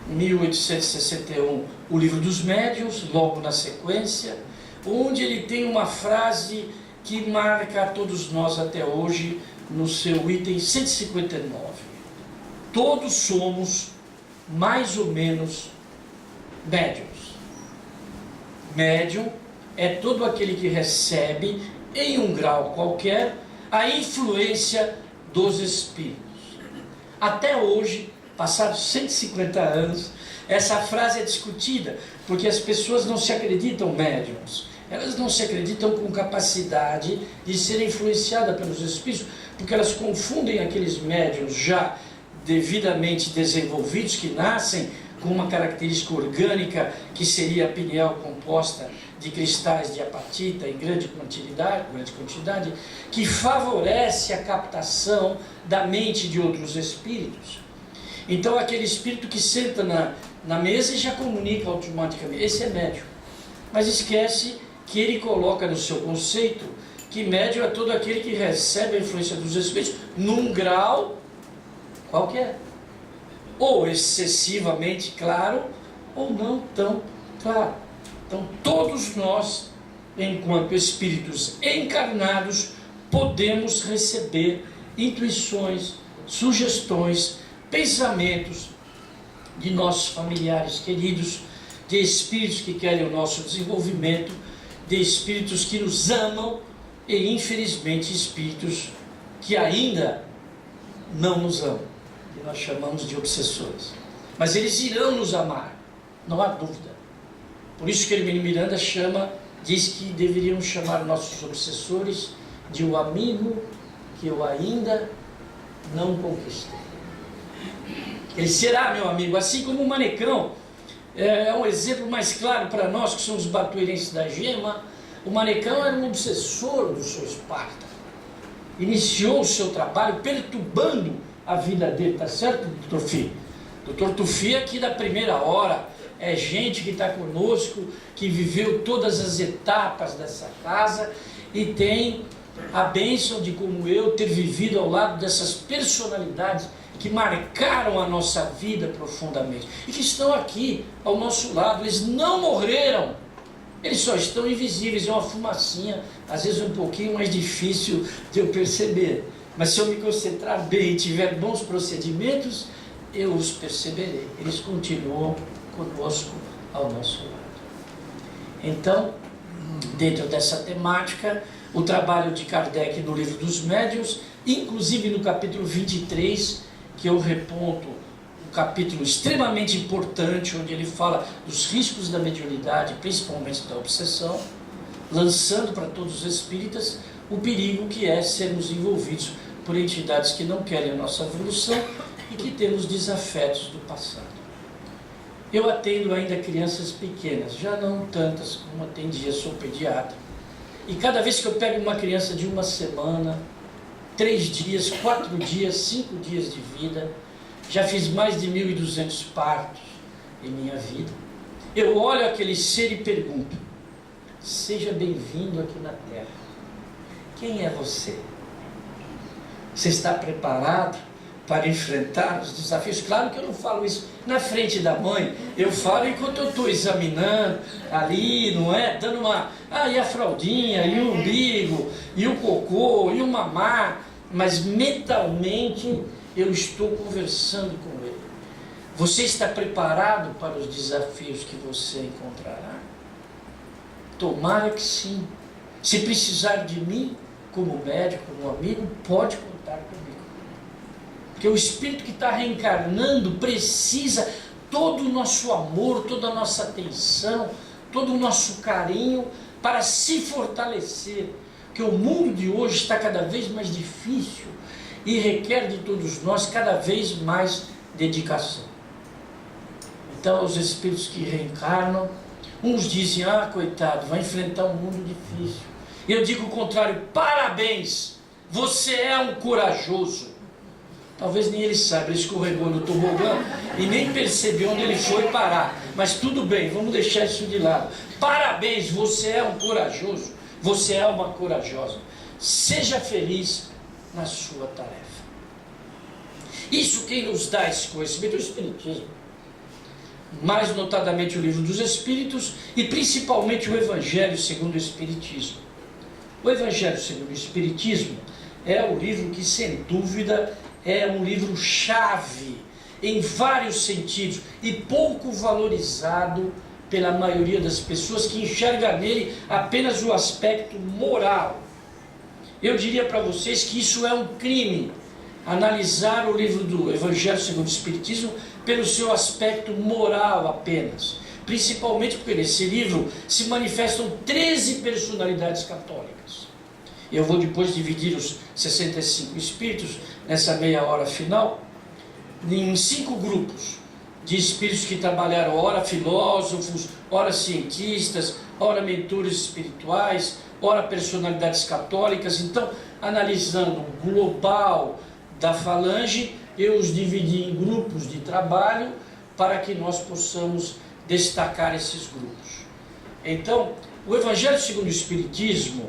em 1861, o Livro dos Médiuns, logo na sequência, onde ele tem uma frase que marca a todos nós até hoje, no seu item 159. Todos somos, mais ou menos, médiuns. Médium é todo aquele que recebe, em um grau qualquer, a influência dos espíritos. Até hoje, passados 150 anos, essa frase é discutida, porque as pessoas não se acreditam médiums, elas não se acreditam com capacidade de serem influenciadas pelos espíritos, porque elas confundem aqueles médiums já devidamente desenvolvidos, que nascem com uma característica orgânica, que seria a pineal composta de cristais de apatita em grande quantidade, que favorece a captação da mente de outros espíritos. Então aquele espírito que senta na mesa e já comunica automaticamente, esse é médium. Mas esquece que ele coloca no seu conceito que médium é todo aquele que recebe a influência dos espíritos num grau qualquer, ou excessivamente claro, ou não tão claro. Então, todos nós, enquanto espíritos encarnados, podemos receber intuições, sugestões, pensamentos de nossos familiares queridos, de espíritos que querem o nosso desenvolvimento, de espíritos que nos amam e, infelizmente, espíritos que ainda não nos amam, que nós chamamos de obsessores. Mas eles irão nos amar, não há dúvida. Por isso que Hermínio Miranda diz que deveríamos chamar nossos obsessores de o amigo que eu ainda não conquistei. Ele será meu amigo, assim como o Manecão é um exemplo mais claro para nós que somos batuirenses da Gema. O Manecão era um obsessor do seu Esparta. Iniciou o seu trabalho perturbando a vida dele, tá certo, doutor Tufi? Doutor Tufi aqui da primeira hora, é gente que está conosco, que viveu todas as etapas dessa casa e tem a bênção de, como eu, ter vivido ao lado dessas personalidades que marcaram a nossa vida profundamente e que estão aqui ao nosso lado. Eles não morreram, eles só estão invisíveis, é uma fumacinha, às vezes um pouquinho mais difícil de eu perceber, mas se eu me concentrar bem e tiver bons procedimentos, eu os perceberei. Eles continuam conosco ao nosso lado. Então, dentro dessa temática, o trabalho de Kardec no Livro dos Médiuns, inclusive no capítulo 23, que eu reponto, um capítulo extremamente importante, onde ele fala dos riscos da mediunidade, principalmente da obsessão, lançando para todos os espíritas o perigo que é sermos envolvidos por entidades que não querem a nossa evolução e que temos desafetos do passado. Eu atendo ainda crianças pequenas, já não tantas como atendia, sou pediatra. E cada vez que eu pego uma criança de 1 semana, 3 dias, 4 dias, 5 dias de vida, já fiz mais de 1.200 partos em minha vida, eu olho aquele ser e pergunto: seja bem-vindo aqui na Terra. Quem é você? Você está preparado para enfrentar os desafios. Claro que eu não falo isso na frente da mãe, eu falo enquanto eu estou examinando ali, não é? Dando uma... e a fraldinha, e o umbigo, e o cocô, e o mamar, mas mentalmente eu estou conversando com ele. Você está preparado para os desafios que você encontrará? Tomara que sim. Se precisar de mim, como médico, como amigo, pode contar comigo. Porque o espírito que está reencarnando precisa todo o nosso amor, toda a nossa atenção, todo o nosso carinho para se fortalecer. Porque o mundo de hoje está cada vez mais difícil e requer de todos nós cada vez mais dedicação. Então, os espíritos que reencarnam, uns dizem, coitado, vai enfrentar um mundo difícil. Eu digo o contrário, parabéns, você é um corajoso. Talvez nem ele saiba, ele escorregou no tobogã e nem percebeu onde ele foi parar. Mas tudo bem, vamos deixar isso de lado. Parabéns, você é um corajoso, você é uma corajosa. Seja feliz na sua tarefa. Isso quem nos dá esse conhecimento é o Espiritismo. Mais notadamente o Livro dos Espíritos e principalmente o Evangelho segundo o Espiritismo. O Evangelho segundo o Espiritismo é o livro que, sem dúvida, é um livro-chave em vários sentidos e pouco valorizado pela maioria das pessoas que enxerga nele apenas o aspecto moral. Eu diria para vocês que isso é um crime, analisar o livro do Evangelho segundo o Espiritismo pelo seu aspecto moral apenas, principalmente porque nesse livro se manifestam 13 personalidades católicas. Eu vou depois dividir os 65 espíritos nessa meia hora final em 5 grupos de espíritos que trabalharam ora filósofos, ora cientistas, ora mentores espirituais, ora personalidades católicas. Então, analisando o global da falange, eu os dividi em grupos de trabalho para que nós possamos destacar esses grupos. Então, o Evangelho segundo o Espiritismo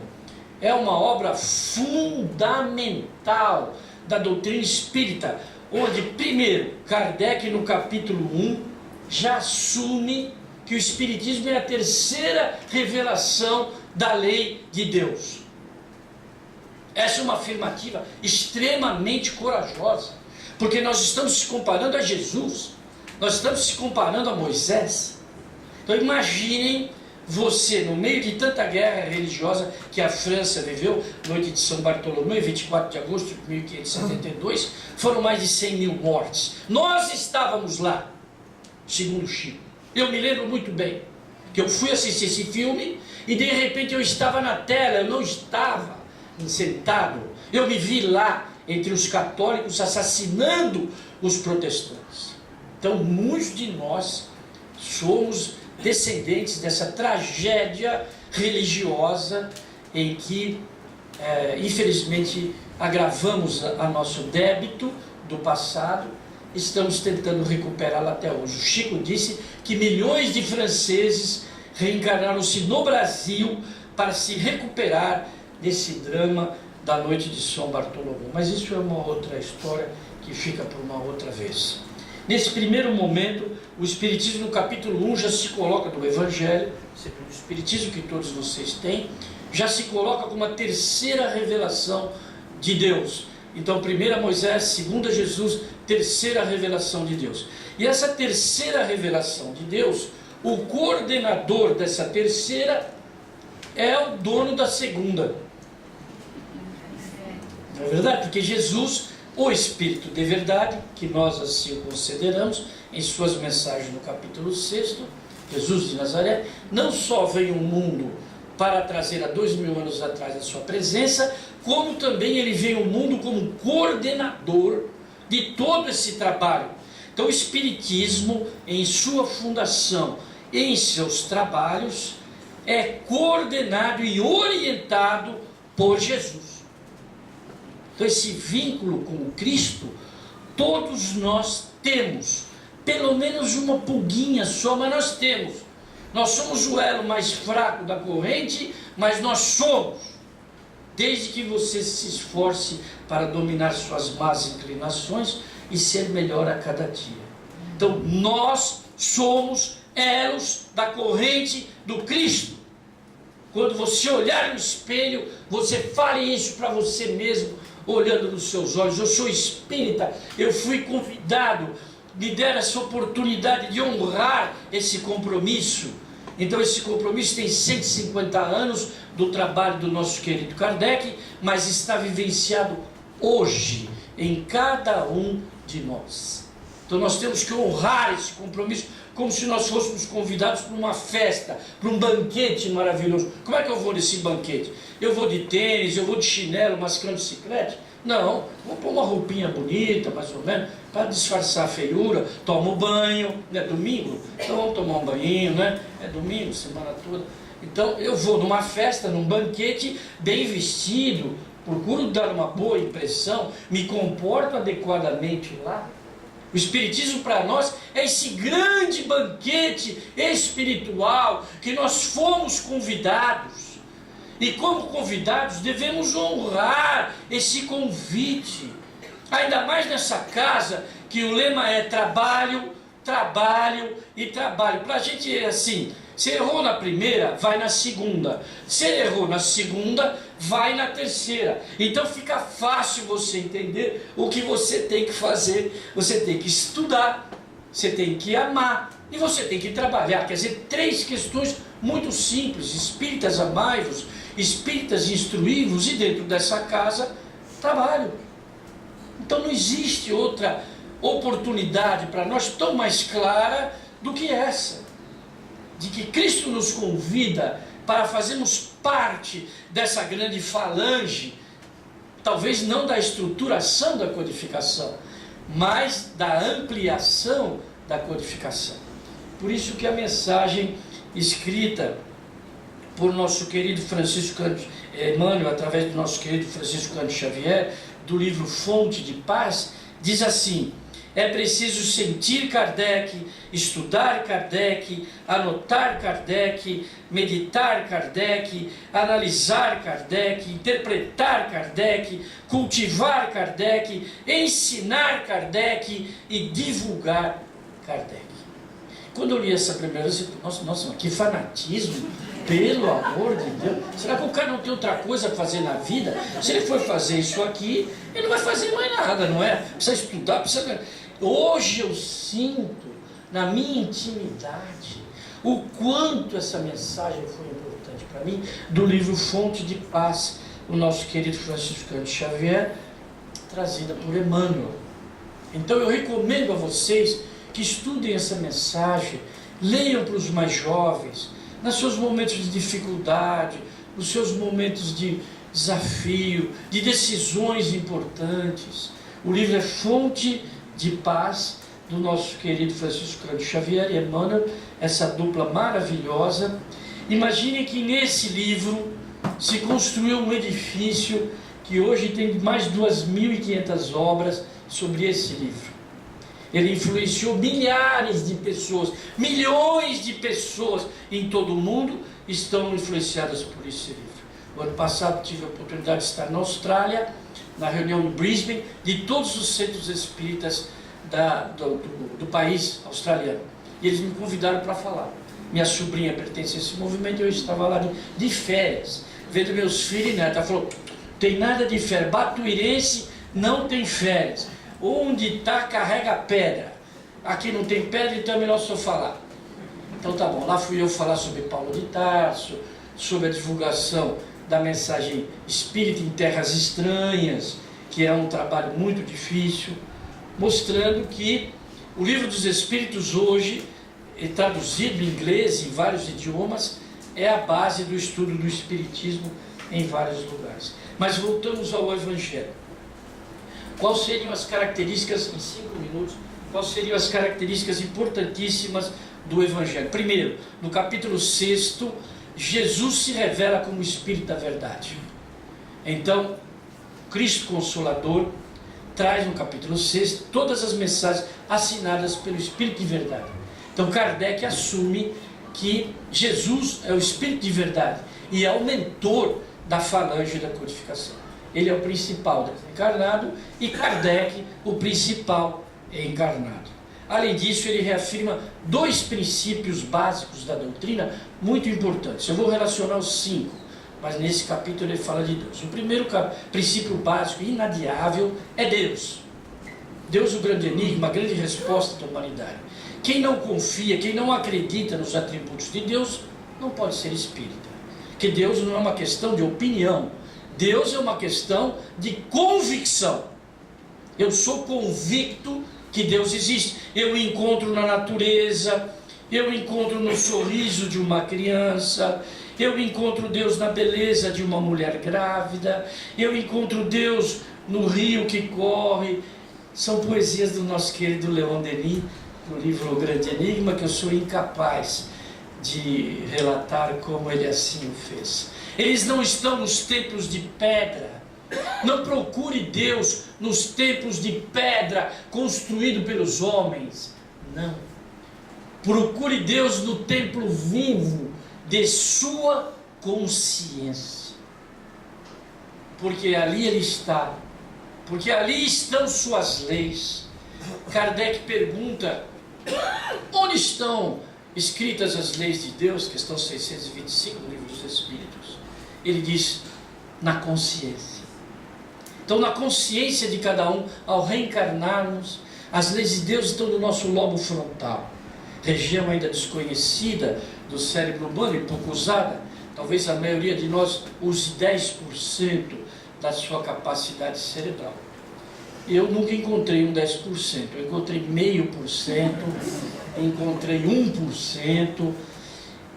é uma obra fundamental da doutrina espírita, onde, primeiro, Kardec, no capítulo 1, já assume que o Espiritismo é a terceira revelação da lei de Deus. Essa é uma afirmativa extremamente corajosa, porque nós estamos se comparando a Jesus, nós estamos se comparando a Moisés. Então imaginem você, no meio de tanta guerra religiosa que a França viveu, noite de São Bartolomeu, 24 de agosto de 1572, foram mais de 100 mil mortes. Nós estávamos lá, segundo Chico. Eu me lembro muito bem que eu fui assistir esse filme e de repente eu estava na tela, eu não estava sentado, eu me vi lá entre os católicos assassinando os protestantes. Então muitos de nós somos descendentes dessa tragédia religiosa em que infelizmente agravamos a nosso débito do passado, estamos tentando recuperá-lo até hoje. O Chico disse que milhões de franceses reencarnaram-se no Brasil para se recuperar desse drama da noite de São Bartolomeu. Mas isso é uma outra história que fica para uma outra vez. Nesse primeiro momento, o Espiritismo no capítulo 1 já se coloca do Evangelho, o Espiritismo que todos vocês têm, já se coloca como a terceira revelação de Deus. Então, primeira Moisés, segunda Jesus, terceira revelação de Deus. E essa terceira revelação de Deus, o coordenador dessa terceira é o dono da segunda. Não é verdade? Porque Jesus, o Espírito de verdade, que nós assim o consideramos, em suas mensagens no capítulo 6, Jesus de Nazaré, não só veio ao mundo para trazer há 2000 anos atrás a sua presença, como também ele veio ao mundo como coordenador de todo esse trabalho. Então o Espiritismo, em sua fundação e em seus trabalhos, é coordenado e orientado por Jesus. Então esse vínculo com Cristo, todos nós temos, pelo menos uma pulguinha só, mas nós temos. Nós somos o elo mais fraco da corrente, mas nós somos. desde que você se esforce para dominar suas más inclinações e ser melhor a cada dia. Então, nós somos elos da corrente do Cristo. Quando você olhar no espelho, você fale isso para você mesmo, olhando nos seus olhos. Eu sou espírita, eu fui convidado, me deram essa oportunidade de honrar esse compromisso. Então esse compromisso tem 150 anos do trabalho do nosso querido Kardec, mas está vivenciado hoje em cada um de nós. Então nós temos que honrar esse compromisso como se nós fôssemos convidados para uma festa, para um banquete maravilhoso. Como é que eu vou nesse banquete? Eu vou de tênis, eu vou de chinelo, mascando chiclete? Não, vou pôr uma roupinha bonita, mais ou menos, para disfarçar a feiura. Tomo banho, é domingo? Então vamos tomar um banhinho, né? É domingo, semana toda. Então eu vou numa festa, num banquete, bem vestido, procuro dar uma boa impressão, me comporto adequadamente lá. O Espiritismo para nós é esse grande banquete espiritual que nós fomos convidados. E como convidados devemos honrar esse convite. Ainda mais nessa casa que o lema é trabalho, trabalho e trabalho. Para a gente é assim, se errou na primeira, vai na segunda. Se errou na segunda, vai na terceira. Então fica fácil você entender o que você tem que fazer. Você tem que estudar, você tem que amar e você tem que trabalhar. Quer dizer, 3 questões muito simples. Espíritas, amai-vos. Espíritas, instruí-vos. E dentro dessa casa, trabalho. Então não existe outra oportunidade para nós tão mais clara do que essa, de que Cristo nos convida para fazermos parte dessa grande falange, talvez não da estruturação da codificação, mas da ampliação da codificação. Por isso que a mensagem escrita por nosso querido Francisco Emmanuel, através do nosso querido Francisco Cândido Xavier, do livro Fonte de Paz, diz assim: é preciso sentir Kardec, estudar Kardec, anotar Kardec, meditar Kardec, analisar Kardec, interpretar Kardec, cultivar Kardec, ensinar Kardec e divulgar Kardec. Quando eu li essa primeira vez, eu disse, nossa, que fanatismo, pelo amor de Deus. Será que o cara não tem outra coisa a fazer na vida? Se ele for fazer isso aqui, ele não vai fazer mais nada, não é? Precisa estudar, precisa... Hoje eu sinto, na minha intimidade, o quanto essa mensagem foi importante para mim, do livro Fonte de Paz, o nosso querido Francisco Cândido Xavier, trazida por Emmanuel. Então eu recomendo a vocês que estudem essa mensagem, leiam para os mais jovens, nos seus momentos de dificuldade, nos seus momentos de desafio, de decisões importantes. O livro é Fonte de Paz, do nosso querido Francisco Cândido Xavier e Emmanuel, essa dupla maravilhosa. Imagine que nesse livro se construiu um edifício que hoje tem mais de 2.500 obras sobre esse livro. Ele influenciou milhares de pessoas, milhões de pessoas em todo o mundo estão influenciadas por esse livro. O ano passado tive a oportunidade de estar na Austrália, na reunião em Brisbane, de todos os centros espíritas do país australiano. E eles me convidaram para falar. Minha sobrinha pertence a esse movimento e eu estava lá de férias, vendo meus filhos e netos. Ela falou, tem nada de férias, batuirense não tem férias. Onde está, carrega pedra. Aqui não tem pedra, então é melhor só falar. Então tá bom, lá fui eu falar sobre Paulo de Tarso, sobre a divulgação da mensagem espírita em terras estranhas, que é um trabalho muito difícil, mostrando que o Livro dos Espíritos hoje, traduzido em inglês, em vários idiomas, é a base do estudo do Espiritismo em vários lugares. Mas voltamos ao Evangelho. Quais seriam as características, em 5 minutos, quais seriam as características importantíssimas do Evangelho? Primeiro, no capítulo 6, Jesus se revela como o Espírito da Verdade. Então, Cristo Consolador traz no capítulo 6 todas as mensagens assinadas pelo Espírito de Verdade. Então, Kardec assume que Jesus é o Espírito de Verdade e é o mentor da falange da codificação. Ele é o principal encarnado e Kardec o principal encarnado. Além disso, ele reafirma 2 princípios básicos da doutrina muito importantes. Eu vou relacionar os 5, mas nesse capítulo ele fala de Deus. O primeiro princípio básico, inadiável, é Deus. Deus, o grande enigma, a grande resposta da humanidade. Quem não confia, quem não acredita nos atributos de Deus, não pode ser espírita. Porque Deus não é uma questão de opinião. Deus é uma questão de convicção. Eu sou convicto que Deus existe. Eu o encontro na natureza, eu o encontro no sorriso de uma criança, eu encontro Deus na beleza de uma mulher grávida, eu encontro Deus no rio que corre. São poesias do nosso querido Leon Denis, no livro O Grande Enigma, que eu sou incapaz de relatar como ele assim o fez. Eles não estão nos templos de pedra. Não procure Deus nos templos de pedra construído pelos homens. Não. Procure Deus no templo vivo de sua consciência. Porque ali ele está. Porque ali estão suas leis. Kardec pergunta: onde estão escritas as leis de Deus? Questão 625 do Livro dos Espíritos. Ele diz: na consciência. Então, na consciência de cada um, ao reencarnarmos, as leis de Deus estão no nosso lobo frontal, região ainda desconhecida do cérebro humano e pouco usada. Talvez a maioria de nós use 10% da sua capacidade cerebral. Eu nunca encontrei um 10%, eu encontrei 0,5%, encontrei 1%,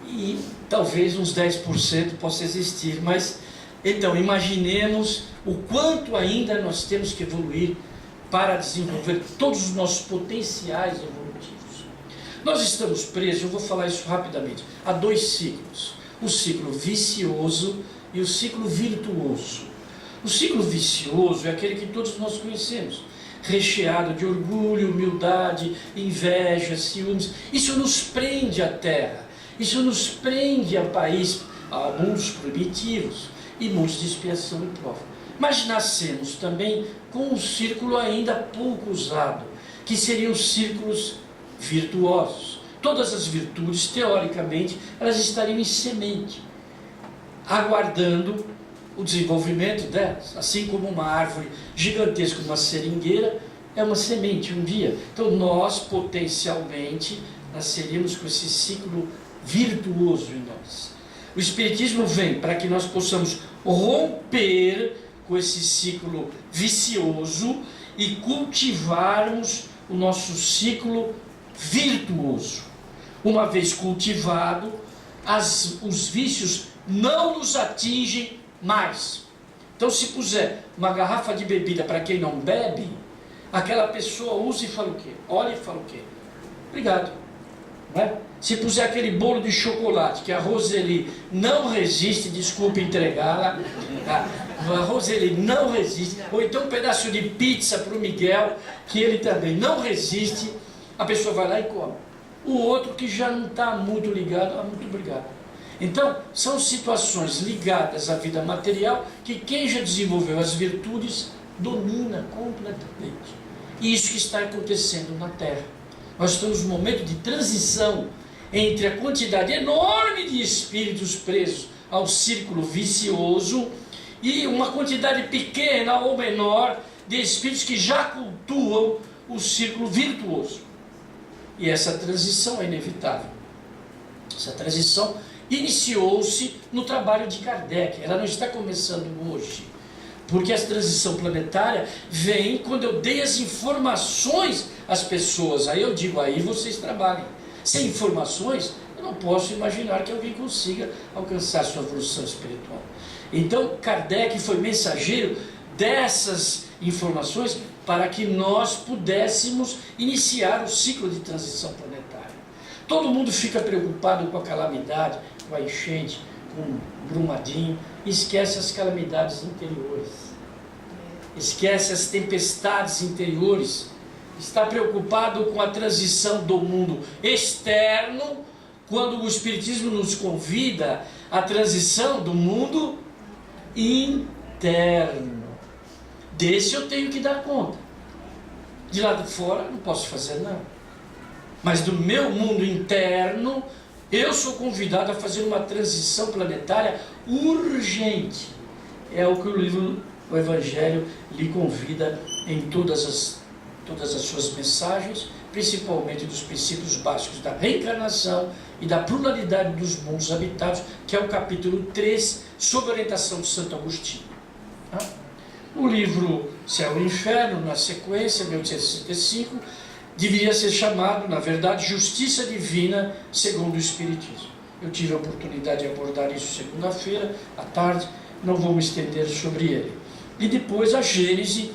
e talvez uns 10% possa existir, mas então imaginemos o quanto ainda nós temos que evoluir para desenvolver todos os nossos potenciais evolutivos. Nós estamos presos, eu vou falar isso rapidamente, a 2 ciclos: o ciclo vicioso e o ciclo virtuoso. O ciclo vicioso é aquele que todos nós conhecemos, recheado de orgulho, humildade, inveja, ciúmes. Isso nos prende à terra, isso nos prende a mundos primitivos e mundos de expiação e prova. Mas nascemos também com um círculo ainda pouco usado, que seriam os círculos virtuosos. Todas as virtudes, teoricamente, elas estariam em semente, aguardando o desenvolvimento delas, assim como uma árvore gigantesca, uma seringueira, é uma semente um dia. Então nós potencialmente nasceríamos com esse ciclo virtuoso em nós. O Espiritismo vem para que nós possamos romper com esse ciclo vicioso e cultivarmos o nosso ciclo virtuoso. Uma vez cultivado, os vícios não nos atingem mais. Então, se puser uma garrafa de bebida para quem não bebe, aquela pessoa usa e fala o quê? Olha e fala o quê? Obrigado. Não é? Se puser aquele bolo de chocolate que a Roseli não resiste, desculpe entregá-la, a Roseli não resiste, ou então um pedaço de pizza para o Miguel, que ele também não resiste, a pessoa vai lá e come. O outro que já não está muito ligado, muito obrigado. Então, são situações ligadas à vida material que quem já desenvolveu as virtudes domina completamente. E isso que está acontecendo na Terra. Nós estamos num momento de transição entre a quantidade enorme de espíritos presos ao círculo vicioso e uma quantidade pequena ou menor de espíritos que já cultuam o círculo virtuoso. E essa transição é inevitável. Essa transição iniciou-se no trabalho de Kardec, ela não está começando hoje, porque a transição planetária vem quando eu dei as informações às pessoas. Aí eu digo, aí vocês trabalhem. Sem informações, eu não posso imaginar que alguém consiga alcançar sua evolução espiritual. Então, Kardec foi mensageiro dessas informações para que nós pudéssemos iniciar o ciclo de transição planetária. Todo mundo fica preocupado com a calamidade, com a enchente, com o Brumadinho, e esquece as calamidades interiores, esquece as tempestades interiores, está preocupado com a transição do mundo externo, quando o Espiritismo nos convida à transição do mundo interno. Desse eu tenho que dar conta. De lá de fora não posso fazer nada. Mas do meu mundo interno, eu sou convidado a fazer uma transição planetária urgente. É o que o livro, o Evangelho, lhe convida em todas as suas mensagens, principalmente dos princípios básicos da reencarnação e da pluralidade dos mundos habitados, que é o capítulo 3, sob orientação de Santo Agostinho. O livro Céu e Inferno, na sequência, 1865, deveria ser chamado, na verdade, Justiça Divina segundo o Espiritismo. Eu tive a oportunidade de abordar isso segunda-feira, à tarde, não vou me estender sobre ele. E depois a Gênese,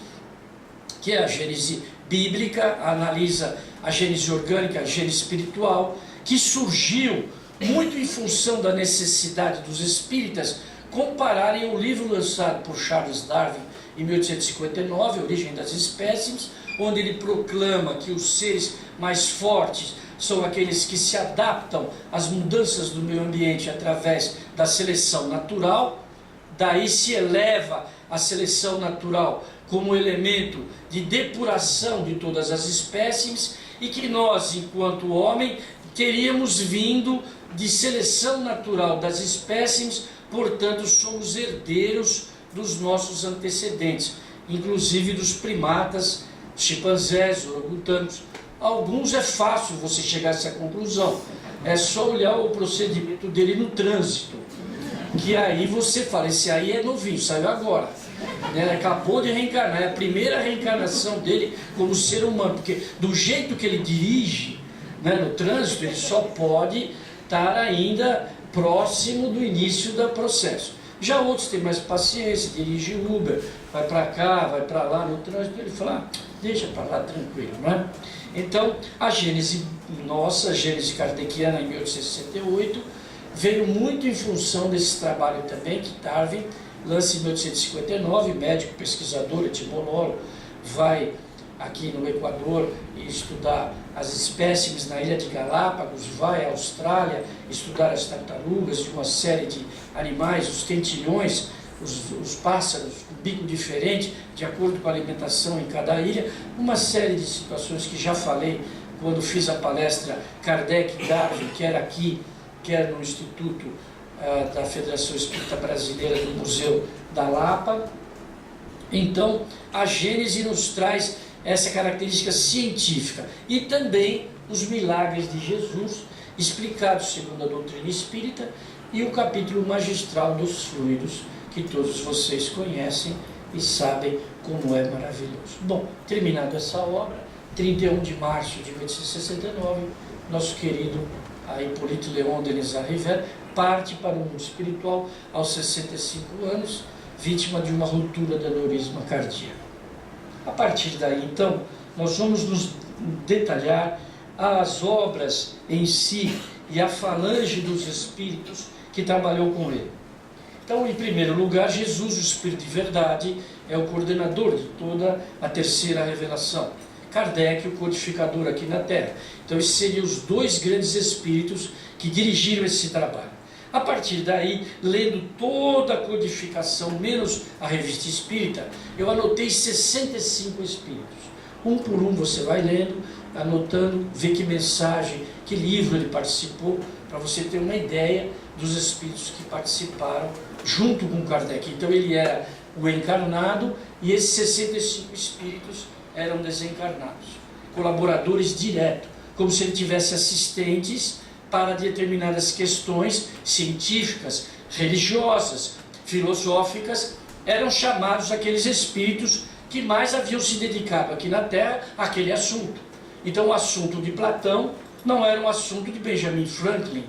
que é a Gênese bíblica, analisa a Gênese orgânica, a Gênese espiritual, que surgiu muito em função da necessidade dos espíritas compararem o livro lançado por Charles Darwin em 1859, Origem das Espécies, onde ele proclama que os seres mais fortes são aqueles que se adaptam às mudanças do meio ambiente através da seleção natural. Daí se eleva a seleção natural como elemento de depuração de todas as espécies, e que nós, enquanto homem, teríamos vindo de seleção natural das espécies, portanto somos herdeiros dos nossos antecedentes, inclusive dos primatas, chimpanzés, orangotangos. Alguns é fácil você chegar a essa conclusão, é só olhar o procedimento dele no trânsito, que aí você fala, esse aí é novinho, saiu agora, né? Acabou de reencarnar, é a primeira reencarnação dele como ser humano, porque do jeito que ele dirige, né, no trânsito, ele só pode estar ainda próximo do início do processo. Já outros têm mais paciência, dirige Uber, vai para cá, vai para lá no trânsito, ele fala, deixa para lá tranquilo, não é? Então, a Gênese nossa, a Gênese kardeciana em 1868, veio muito em função desse trabalho também que Darwin lança em 1859, médico, pesquisador, etimólogo, vai aqui no Equador e estudar as espécimes na ilha de Galápagos, vai à Austrália estudar as tartarugas e uma série de animais, os tentilhões, os pássaros com bico diferente, de acordo com a alimentação em cada ilha, uma série de situações que já falei quando fiz a palestra Kardec e Darwin, quer aqui, quer no Instituto da Federação Espírita Brasileira do Museu da Lapa. Então, a Gênese nos traz essa característica científica e também os milagres de Jesus, explicados segundo a doutrina espírita, e o capítulo magistral dos fluidos, que todos vocês conhecem e sabem como é maravilhoso. Bom, terminada essa obra, 31 de março de 1869, nosso querido Hipólito Léon Denis Rivière parte para o mundo espiritual aos 65 anos, vítima de uma ruptura do aneurisma cardíaco. A partir daí, então, nós vamos nos detalhar as obras em si e a falange dos espíritos que trabalhou com ele. Então, em primeiro lugar, Jesus, o Espírito de Verdade, é o coordenador de toda a terceira revelação. Kardec, o codificador aqui na Terra. Então, esses seriam os dois grandes espíritos que dirigiram esse trabalho. A partir daí, lendo toda a codificação, menos a revista espírita, eu anotei 65 espíritos. Um por um você vai lendo, anotando, vê que mensagem, que livro ele participou, para você ter uma ideia dos espíritos que participaram junto com Kardec. Então ele era o encarnado e esses 65 espíritos eram desencarnados, colaboradores diretos, como se ele tivesse assistentes para determinadas questões científicas, religiosas, filosóficas. Eram chamados aqueles espíritos que mais haviam se dedicado aqui na Terra àquele assunto. Então o assunto de Platão não era um assunto de Benjamin Franklin,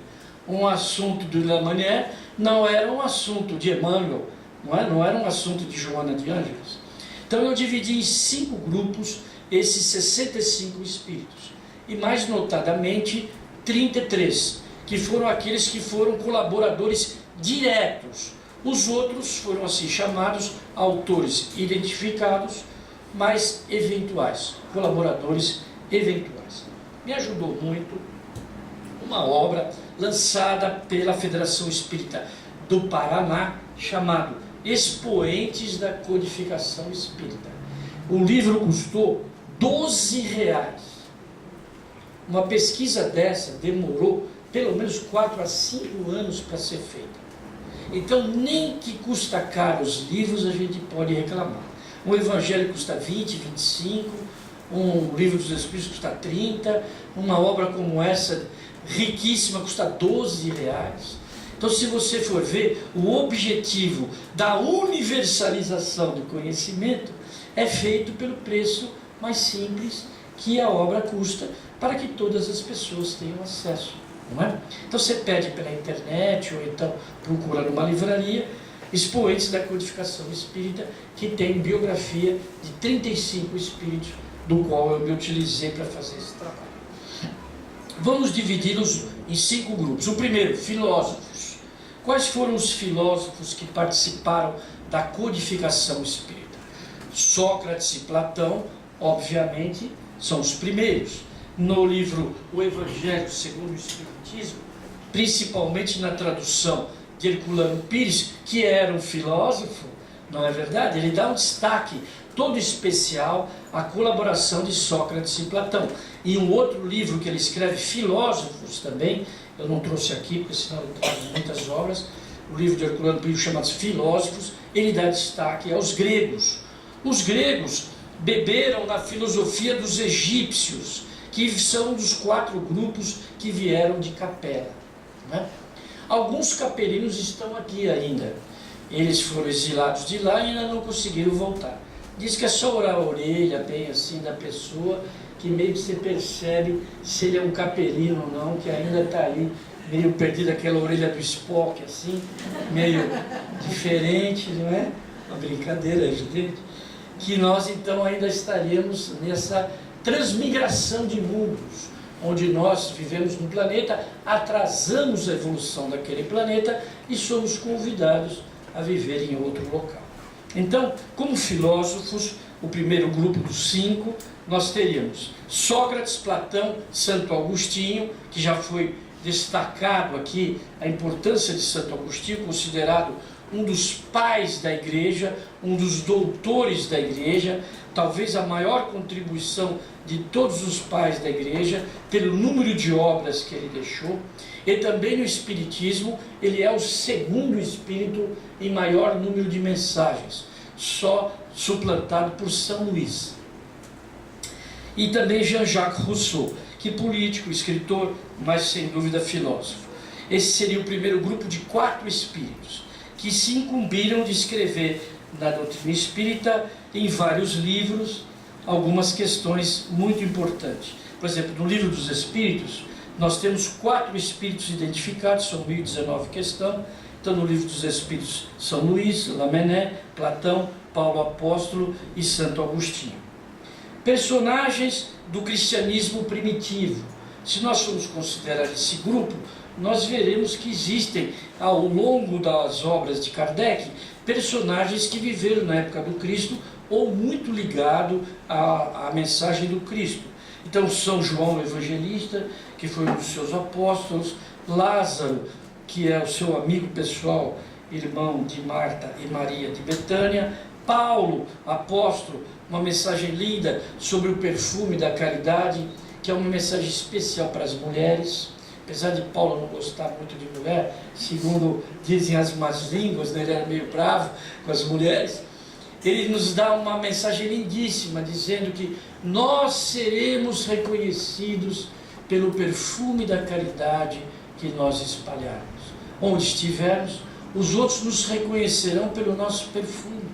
um assunto de Lamennais não era um assunto de Emmanuel, não era um assunto de Joana de Ângeles. Então eu dividi em 5 grupos esses 65 espíritos, e mais notadamente 33, que foram aqueles que foram colaboradores diretos. Os outros foram assim chamados autores identificados, mas eventuais, colaboradores eventuais. Me ajudou muito uma obra lançada pela Federação Espírita do Paraná, chamado expoentes da codificação espírita. O livro custou R$12. Uma pesquisa dessa demorou pelo menos 4 a 5 anos para ser feita. Então, nem que custa caro os livros a gente pode reclamar. Um evangelho custa 20, 25, um livro dos Espíritos custa 30, uma obra como essa, riquíssima, custa R$12. Então, se você for ver, o objetivo da universalização do conhecimento é feito pelo preço mais simples que a obra custa, para que todas as pessoas tenham acesso, não é? Então você pede pela internet, ou então procura numa livraria, expoentes da codificação espírita, que tem biografia de 35 espíritos, do qual eu me utilizei para fazer esse trabalho. Vamos dividi-los em 5 grupos. O primeiro, filósofos. Quais foram os filósofos que participaram da codificação espírita? Sócrates e Platão, obviamente, são os primeiros. No livro O Evangelho segundo o Espiritismo, principalmente na tradução de Herculano Pires, que era um filósofo, não é verdade? Ele dá um destaque todo especial à colaboração de Sócrates e Platão. E um outro livro que ele escreve, Filósofos também, eu não trouxe aqui, porque senão eu trago muitas obras, o livro de Herculano Pires chamado Filósofos, ele dá destaque aos gregos. Os gregos beberam na filosofia dos egípcios, que são dos 4 grupos que vieram de Capela, né? Alguns capelinos estão aqui ainda. Eles foram exilados de lá e ainda não conseguiram voltar. Diz que é só orar a orelha bem assim da pessoa, que meio que você percebe se ele é um capelino ou não, que ainda está ali meio perdido, aquela orelha do Spock assim, meio diferente, não é? Uma brincadeira, gente. Que nós então ainda estaríamos nessa transmigração de mundos, onde nós vivemos no planeta, atrasamos a evolução daquele planeta e somos convidados a viver em outro local. Então, como filósofos, o primeiro grupo dos 5, nós teríamos Sócrates, Platão, Santo Agostinho, que já foi destacado aqui a importância de Santo Agostinho, considerado um dos pais da igreja, um dos doutores da igreja, talvez a maior contribuição de todos os pais da igreja, pelo número de obras que ele deixou. E também no Espiritismo, ele é o segundo espírito em maior número de mensagens, só suplantado por São Luís. E também Jean-Jacques Rousseau, que político, escritor, mas sem dúvida filósofo. Esse seria o primeiro grupo de 4 espíritos, que se incumbiram de escrever na doutrina espírita, em vários livros, algumas questões muito importantes. Por exemplo, no Livro dos Espíritos, nós temos 4 espíritos identificados, são 1019 questões. Então, no Livro dos Espíritos, São Luís, Lamennais, Platão, Paulo Apóstolo e Santo Agostinho. Personagens do cristianismo primitivo. Se nós formos considerar esse grupo, nós veremos que existem, ao longo das obras de Kardec, personagens que viveram na época do Cristo ou muito ligado à mensagem do Cristo. Então, São João Evangelista, que foi um dos seus apóstolos, Lázaro, que é o seu amigo pessoal, irmão de Marta e Maria de Betânia, Paulo, apóstolo, uma mensagem linda sobre o perfume da caridade, que é uma mensagem especial para as mulheres. Apesar de Paulo não gostar muito de mulher, segundo dizem as más línguas, né, ele era meio bravo com as mulheres, ele nos dá uma mensagem lindíssima, dizendo que nós seremos reconhecidos pelo perfume da caridade que nós espalharmos. Onde estivermos, os outros nos reconhecerão pelo nosso perfume.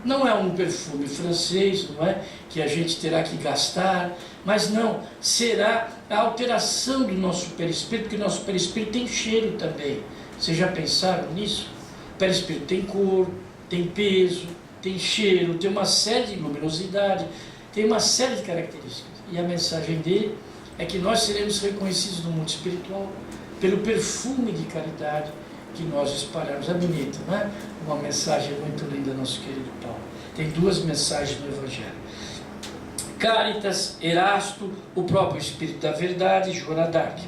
Não é um perfume francês, não é? Que a gente terá que gastar, mas não, será a alteração do nosso perispírito, porque o nosso perispírito tem cheiro também. Vocês já pensaram nisso? O perispírito tem cor, tem peso, tem cheiro, tem uma série de luminosidade, tem uma série de características. E a mensagem dele é que nós seremos reconhecidos no mundo espiritual pelo perfume de caridade que nós espalhamos. É bonito, não é? Uma mensagem muito linda, nosso querido Paulo. Tem 2 mensagens no Evangelho. Cáritas, Erasto, o próprio Espírito da Verdade, Joana d'Arc.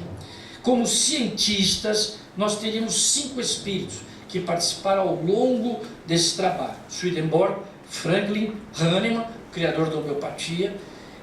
Como cientistas, nós teríamos 5 espíritos que participaram ao longo desse trabalho. Swedenborg, Franklin, Hahnemann, criador da homeopatia.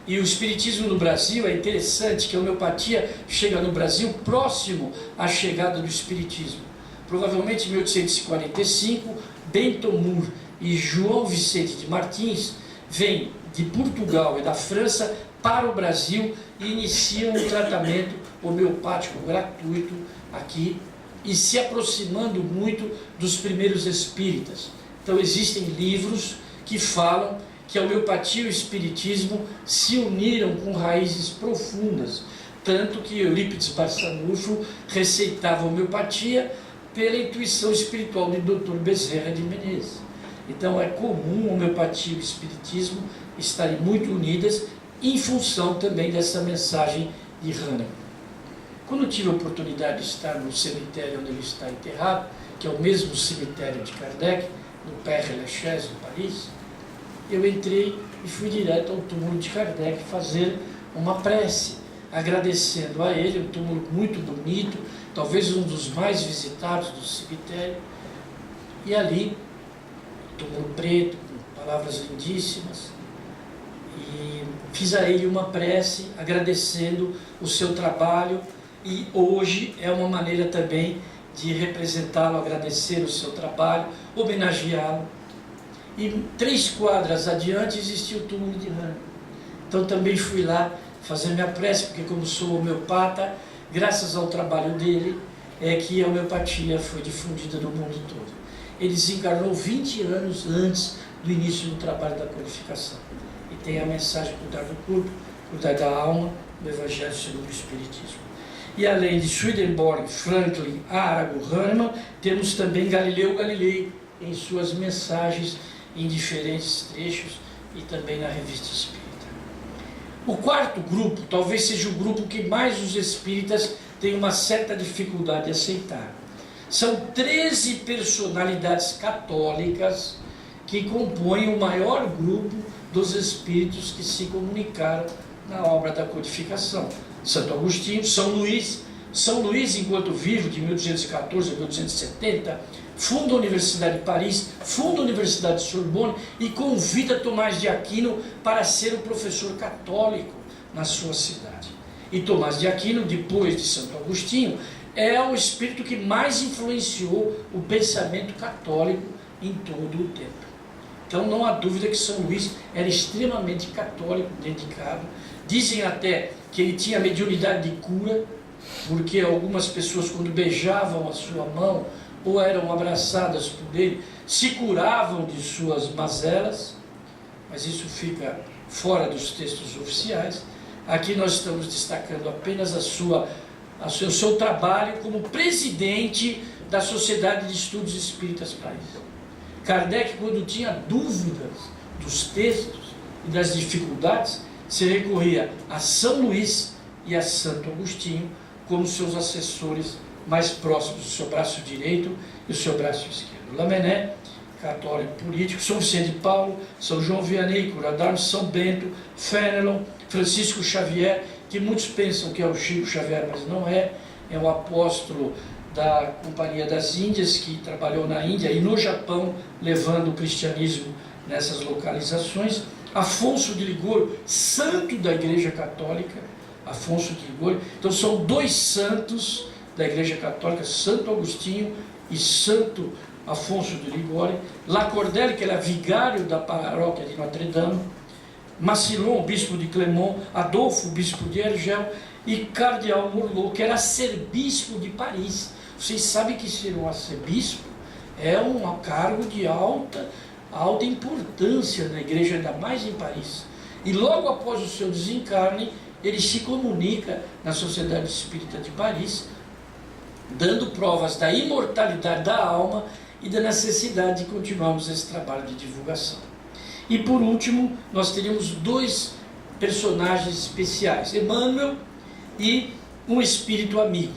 E o espiritismo no Brasil, é interessante que a homeopatia chega no Brasil próximo à chegada do espiritismo. Provavelmente em 1845, Bento Moore e João Vicente de Martins vêm de Portugal e da França para o Brasil e iniciam um tratamento homeopático gratuito aqui e se aproximando muito dos primeiros espíritas. Então existem livros que falam que a homeopatia e o espiritismo se uniram com raízes profundas, tanto que Eurípides Barçanufo receitava homeopatia pela intuição espiritual de Dr. Bezerra de Menezes. Então é comum a homeopatia e o espiritismo estarem muito unidas em função também dessa mensagem de Hahnemann. Quando eu tive a oportunidade de estar no cemitério onde ele está enterrado, que é o mesmo cemitério de Kardec, no Père-Lachaise, em Paris, eu entrei e fui direto ao túmulo de Kardec fazer uma prece, agradecendo a ele, um túmulo muito bonito, talvez um dos mais visitados do cemitério, e ali, túmulo preto, com palavras lindíssimas, e fiz a ele uma prece, agradecendo o seu trabalho, e hoje é uma maneira também de representá-lo, agradecer o seu trabalho, homenageá-lo. E 3 quadras adiante existia o túmulo de Hahnemann. Então também fui lá fazer minha prece, porque como sou homeopata, graças ao trabalho dele, é que a homeopatia foi difundida no mundo todo. Ele desencarnou 20 anos antes do início do trabalho da codificação. E tem a mensagem: cuidar do corpo, cuidar da alma, do Evangelho segundo o Espiritismo. E além de Swedenborg, Franklin, Arago, Hahnemann, temos também Galileu Galilei em suas mensagens em diferentes trechos e também na Revista Espírita. O quarto grupo talvez seja o grupo que mais os espíritas têm uma certa dificuldade de aceitar. São 13 personalidades católicas que compõem o maior grupo dos espíritos que se comunicaram na obra da codificação. Santo Agostinho, São Luís, enquanto vivo, de 1214 a 1270, funda a Universidade de Paris, funda a Universidade de Sorbonne e convida Tomás de Aquino para ser o professor católico na sua cidade. E Tomás de Aquino, depois de Santo Agostinho, é o espírito que mais influenciou o pensamento católico em todo o tempo. Então não há dúvida que São Luís era extremamente católico, dedicado. Dizem até que ele tinha mediunidade de cura, porque algumas pessoas, quando beijavam a sua mão ou eram abraçadas por ele, se curavam de suas mazelas, mas isso fica fora dos textos oficiais. Aqui nós estamos destacando apenas o seu trabalho como presidente da Sociedade de Estudos Espíritas Paris. Kardec, quando tinha dúvidas dos textos e das dificuldades, se recorria a São Luís e a Santo Agostinho como seus assessores mais próximos, o seu braço direito e o seu braço esquerdo. Lamennais, católico político, São Vicente de Paulo, São João Vianney, Cura d'Armes, São Bento, Fenelon, Francisco Xavier, que muitos pensam que é o Chico Xavier, mas não é, é um apóstolo da Companhia das Índias, que trabalhou na Índia e no Japão, levando o cristianismo nessas localizações. Afonso de Ligório, santo da Igreja Católica, Afonso de Ligório. Então são 2 santos da Igreja Católica, Santo Agostinho e Santo Afonso de Ligório. Lacordaire, que era vigário da paróquia de Notre-Dame. Massillon, bispo de Clermont. Adolfo, bispo de Argel. E Cardeal Morlot, que era arcebispo de Paris. Vocês sabem que ser um arcebispo é um cargo de alta importância na igreja, ainda mais em Paris. E logo após o seu desencarne, ele se comunica na Sociedade Espírita de Paris, dando provas da imortalidade da alma e da necessidade de continuarmos esse trabalho de divulgação. E por último, nós teríamos 2 personagens especiais, Emmanuel e um espírito amigo.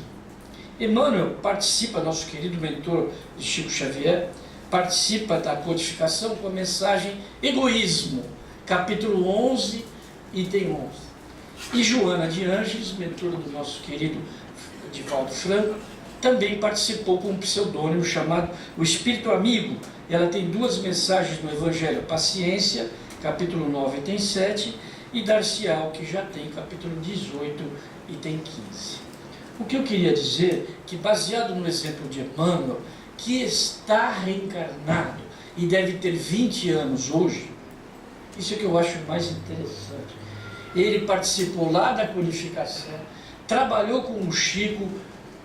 Emmanuel participa, nosso querido mentor de Chico Xavier, participa da codificação com a mensagem Egoísmo, capítulo 11, item 11. E Joana de Ângeles, mentora do nosso querido Divaldo Franco, também participou com um pseudônimo chamado O Espírito Amigo. Ela tem 2 mensagens no Evangelho, Paciência, capítulo 9 tem 7, e Dar-se-á, que já tem capítulo 18 e tem 15. O que eu queria dizer, que baseado no exemplo de Emmanuel, que está reencarnado e deve ter 20 anos hoje, isso é que eu acho mais interessante. Ele participou lá da codificação, trabalhou com o Chico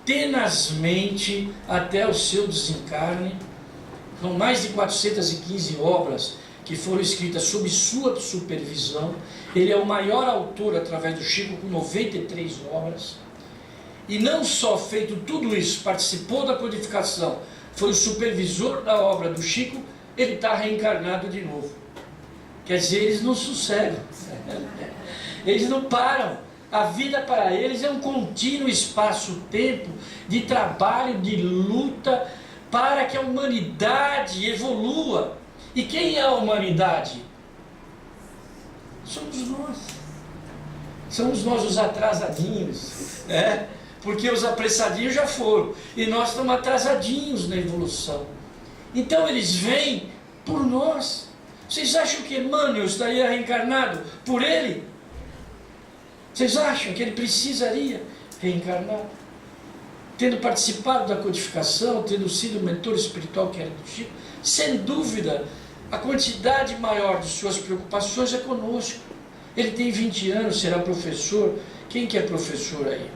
tenazmente até o seu desencarne. São mais de 415 obras que foram escritas sob sua supervisão. Ele é o maior autor através do Chico, com 93 obras. E não só feito tudo isso, participou da codificação, foi o supervisor da obra do Chico, ele está reencarnado de novo. Quer dizer, eles não sossegam, eles não param. A vida para eles é um contínuo espaço-tempo de trabalho, de luta, para que a humanidade evolua. E quem é a humanidade? Somos nós. Somos nós os atrasadinhos, né? Porque os apressadinhos já foram, e nós estamos atrasadinhos na evolução. Então eles vêm por nós. Vocês acham que Emmanuel estaria reencarnado por ele? Vocês acham que ele precisaria reencarnar? Tendo participado da codificação, tendo sido o mentor espiritual que era do Chico, sem dúvida, a quantidade maior de suas preocupações é conosco. Ele tem 20 anos, será professor. Quem que é professor aí?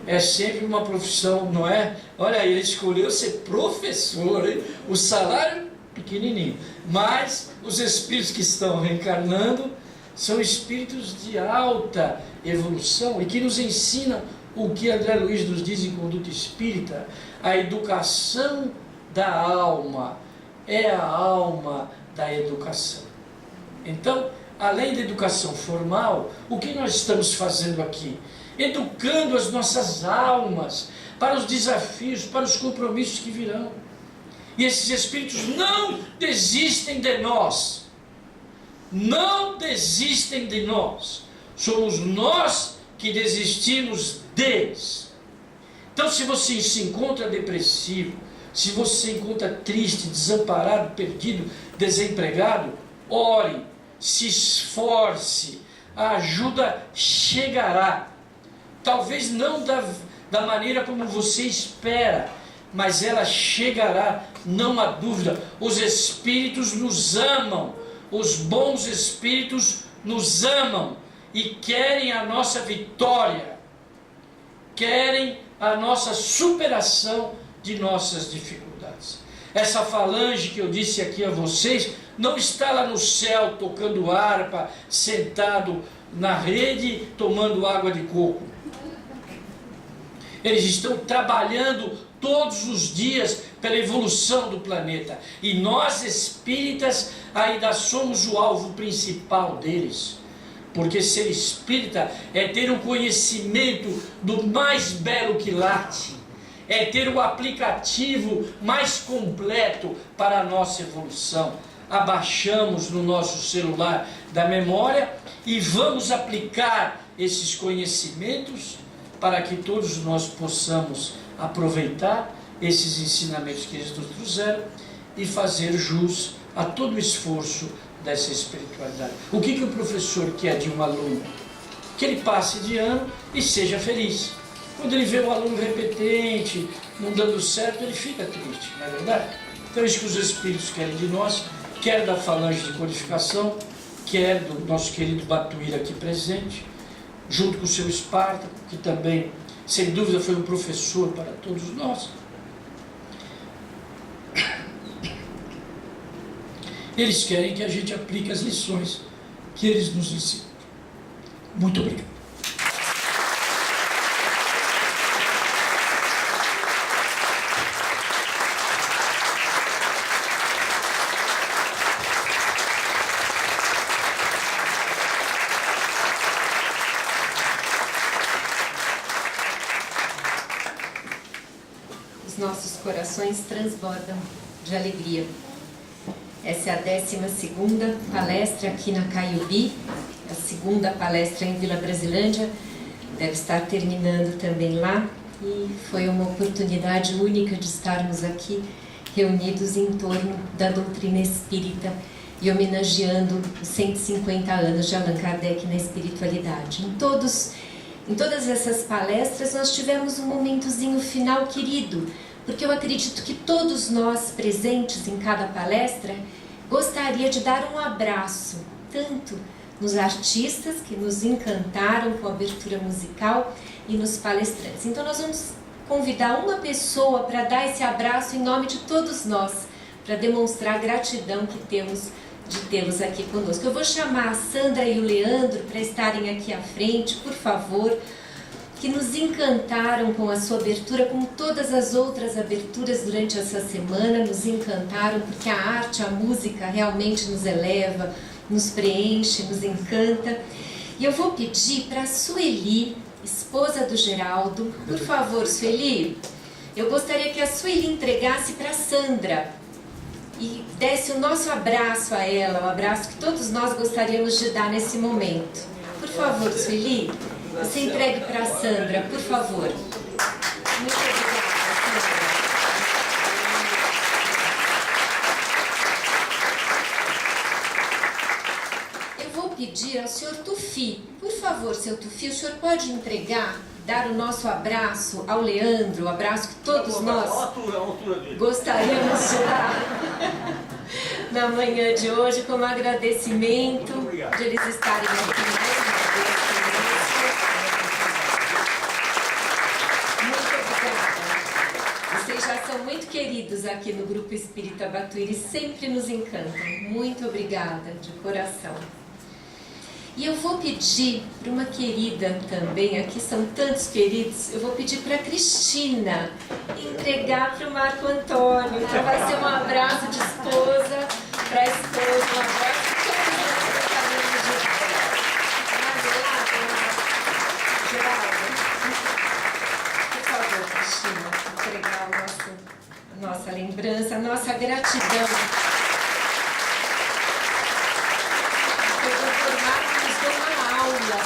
É sempre uma profissão, não é? Olha aí, ele escolheu ser professor, hein? O salário pequenininho, mas os espíritos que estão reencarnando são espíritos de alta evolução e que nos ensinam o que André Luiz nos diz em Conduta Espírita: a educação da alma é a alma da educação. Então, além da educação formal, o que nós estamos fazendo aqui? Educando as nossas almas para os desafios, para os compromissos que virão. E esses espíritos não desistem de nós. Não desistem de nós. Somos nós que desistimos deles. Então, se você se encontra depressivo, se você se encontra triste, desamparado, perdido, desempregado, ore, se esforce, a ajuda chegará. Talvez não da maneira como você espera, mas ela chegará, não há dúvida. Os espíritos nos amam, os bons espíritos nos amam e querem a nossa vitória, querem a nossa superação de nossas dificuldades. Essa falange que eu disse aqui a vocês não está lá no céu tocando harpa, sentado na rede, tomando água de coco. Eles estão trabalhando todos os dias pela evolução do planeta. E nós espíritas ainda somos o alvo principal deles. Porque ser espírita é ter um conhecimento do mais belo quilate, é ter o aplicativo mais completo para a nossa evolução. Abaixamos no nosso celular da memória e vamos aplicar esses conhecimentos para que todos nós possamos aproveitar esses ensinamentos que eles nos trouxeram e fazer jus a todo o esforço dessa espiritualidade. O que o professor quer de um aluno? Que ele passe de ano e seja feliz. Quando ele vê um aluno repetente, não dando certo, ele fica triste, não é verdade? Então é isso que os espíritos querem de nós, quer da falange de codificação, quer do nosso querido Batuíra aqui presente, junto com o seu Espartaco, que também, sem dúvida, foi um professor para todos nós. Eles querem que a gente aplique as lições que eles nos ensinam. Muito obrigado. Os nossos corações transbordam de alegria. Essa é a 12ª palestra aqui na Caiubi, a 2ª palestra em Vila Brasilândia, deve estar terminando também lá, e foi uma oportunidade única de estarmos aqui reunidos em torno da doutrina espírita e homenageando os 150 anos de Allan Kardec na espiritualidade. Em todas essas palestras nós tivemos um momentozinho final querido, porque eu acredito que todos nós presentes em cada palestra gostaria de dar um abraço, tanto nos artistas que nos encantaram com a abertura musical e nos palestrantes. Então nós vamos convidar uma pessoa para dar esse abraço em nome de todos nós, para demonstrar a gratidão que temos de tê-los aqui conosco. Eu vou chamar a Sandra e o Leandro para estarem aqui à frente, por favor, que nos encantaram com a sua abertura, como todas as outras aberturas durante essa semana, nos encantaram porque a arte, a música realmente nos eleva, nos preenche, nos encanta. E eu vou pedir para a Sueli, esposa do Geraldo, por favor, Sueli, eu gostaria que a Sueli entregasse para a Sandra e desse o nosso abraço a ela, o abraço que todos nós gostaríamos de dar nesse momento. Por favor, Sueli, você entregue para a Sandra, por favor. Muito obrigada, Sandra. Eu vou pedir ao senhor Tufi, por favor, seu Tufi, o senhor pode entregar, dar o nosso abraço ao Leandro, o abraço que todos nós gostaríamos de dar na manhã de hoje, como agradecimento de eles estarem aqui mais uma vez conosco. Muito obrigada. Vocês já são muito queridos aqui no Grupo Espírita Batuíra e sempre nos encantam. Muito obrigada, de coração. E eu vou pedir para uma querida também, aqui são tantos queridos, eu vou pedir para a Cristina entregar para o Marco Antônio. Então vai ser um abraço de esposa para a esposa, um abraço de todos nós que acabamos de Geraldo, por favor, Cristina, entregar a nossa lembrança, a nossa gratidão.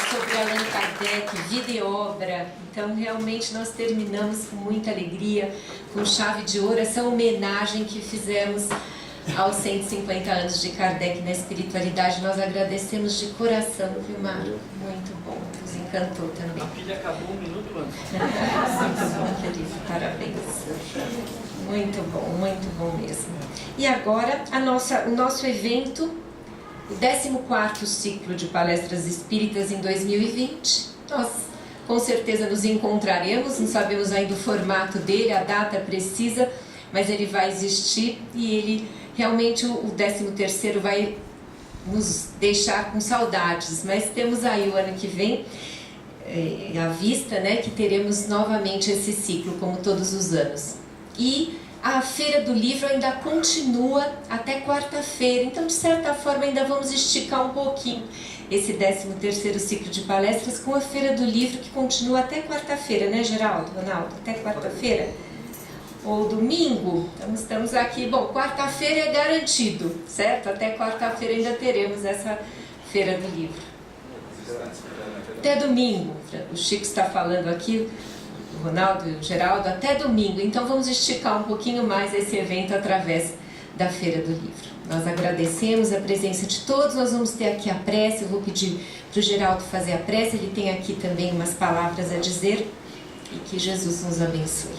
Sobre Allan Kardec, vida e obra. Então realmente nós terminamos com muita alegria, com chave de ouro, essa homenagem que fizemos aos 150 anos de Kardec na espiritualidade. Nós agradecemos de coração, viu, Mário? Muito bom, nos encantou também. A pilha acabou um minuto antes. Muito bom, querido, parabéns. Muito bom mesmo. E agora o nosso evento, o 14º ciclo de palestras espíritas em 2020. Nós com certeza nos encontraremos, não sabemos ainda o formato dele, a data precisa, mas ele vai existir e ele realmente, o 13º vai nos deixar com saudades, mas temos aí o ano que vem à vista, né, que teremos novamente esse ciclo, como todos os anos. E a Feira do Livro ainda continua até quarta-feira, então de certa forma ainda vamos esticar um pouquinho esse 13º ciclo de palestras com a Feira do Livro, que continua até quarta-feira, né, Geraldo, Ronaldo? Até quarta-feira? Ou domingo? Então estamos aqui, bom, quarta-feira é garantido, certo? Até quarta-feira ainda teremos essa Feira do Livro. Até domingo, o Chico está falando aqui, o Ronaldo e o Geraldo, até domingo. Então vamos esticar um pouquinho mais esse evento através da Feira do Livro. Nós agradecemos a presença de todos, nós vamos ter aqui a prece, eu vou pedir para o Geraldo fazer a prece, ele tem aqui também umas palavras a dizer, e que Jesus nos abençoe.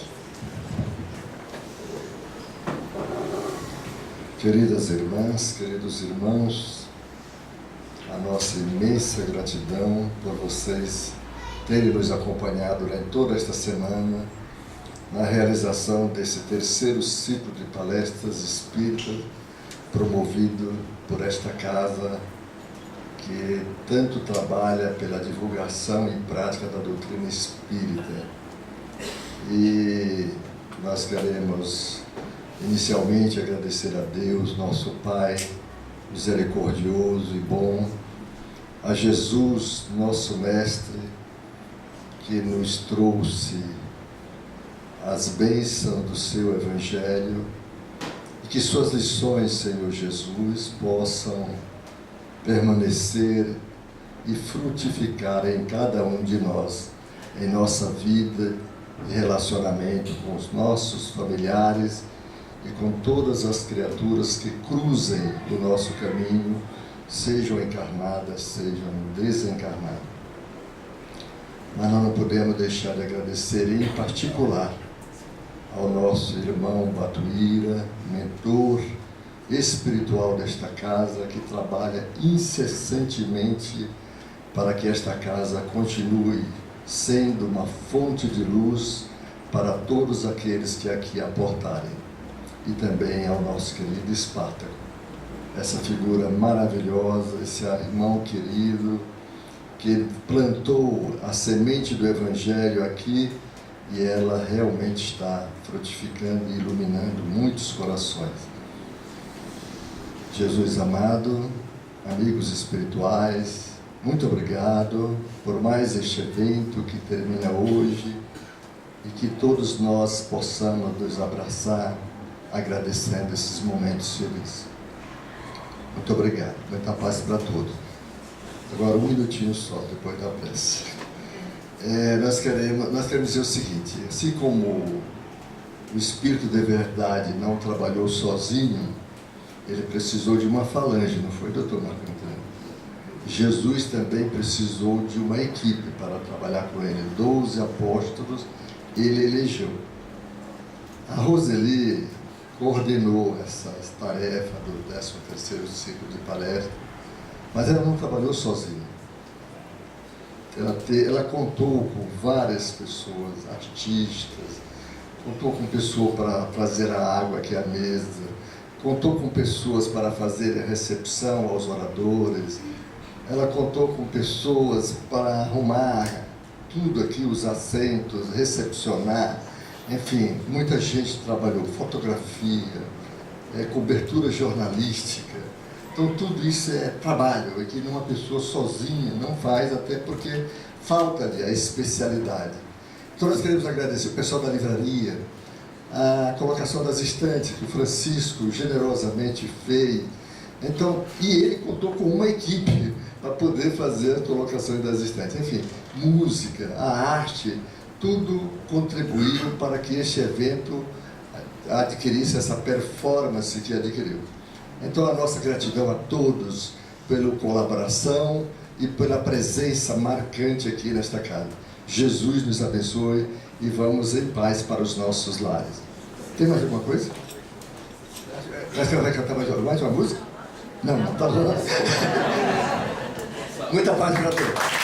Queridas irmãs, queridos irmãos, a nossa imensa gratidão por vocês terem nos acompanhado durante toda esta semana na realização desse 3º ciclo de palestras espíritas promovido por esta casa que tanto trabalha pela divulgação e prática da doutrina espírita. E nós queremos inicialmente agradecer a Deus, nosso Pai misericordioso e bom, a Jesus, nosso Mestre, que nos trouxe as bênçãos do seu Evangelho e que suas lições, Senhor Jesus, possam permanecer e frutificar em cada um de nós, em nossa vida de relacionamento com os nossos familiares e com todas as criaturas que cruzem o nosso caminho, sejam encarnadas, sejam desencarnadas. Mas nós não podemos deixar de agradecer, em particular, ao nosso irmão Batuíra, mentor espiritual desta casa, que trabalha incessantemente para que esta casa continue sendo uma fonte de luz para todos aqueles que aqui aportarem. E também ao nosso querido Espartaco, essa figura maravilhosa, esse irmão querido, que plantou a semente do Evangelho aqui, e ela realmente está frutificando e iluminando muitos corações. Jesus amado, amigos espirituais, muito obrigado por mais este evento que termina hoje e que todos nós possamos nos abraçar agradecendo esses momentos felizes. Muito obrigado. Muita paz para todos. Agora, um minutinho só, depois da prece. Nós queremos dizer o seguinte: assim como o Espírito de Verdade não trabalhou sozinho, ele precisou de uma falange, não foi, doutor Marco Antônio? Jesus também precisou de uma equipe para trabalhar com ele. 12 apóstolos ele elegeu. A Roseli coordenou essa tarefa do 13º ciclo de palestra, mas ela não trabalhou sozinha. Ela contou com várias pessoas, artistas, contou com pessoas para trazer a água aqui à mesa, contou com pessoas para fazer a recepção aos oradores, ela contou com pessoas para arrumar tudo aqui, os assentos, recepcionar, enfim, muita gente trabalhou, fotografia, cobertura jornalística. Então tudo isso é trabalho, que uma pessoa sozinha não faz, até porque falta-lhe a especialidade. Então nós queremos agradecer o pessoal da livraria, a colocação das estantes que o Francisco generosamente fez. Então, e ele contou com uma equipe para poder fazer a colocação das estantes. Enfim, música, a arte, tudo contribuiu para que este evento adquirisse essa performance que adquiriu. Então, a nossa gratidão a todos pela colaboração e pela presença marcante aqui nesta casa. Jesus nos abençoe e vamos em paz para os nossos lares. Tem mais alguma coisa? Acho que ela vai cantar mais uma música? Não, tá bom. Muita paz para todos.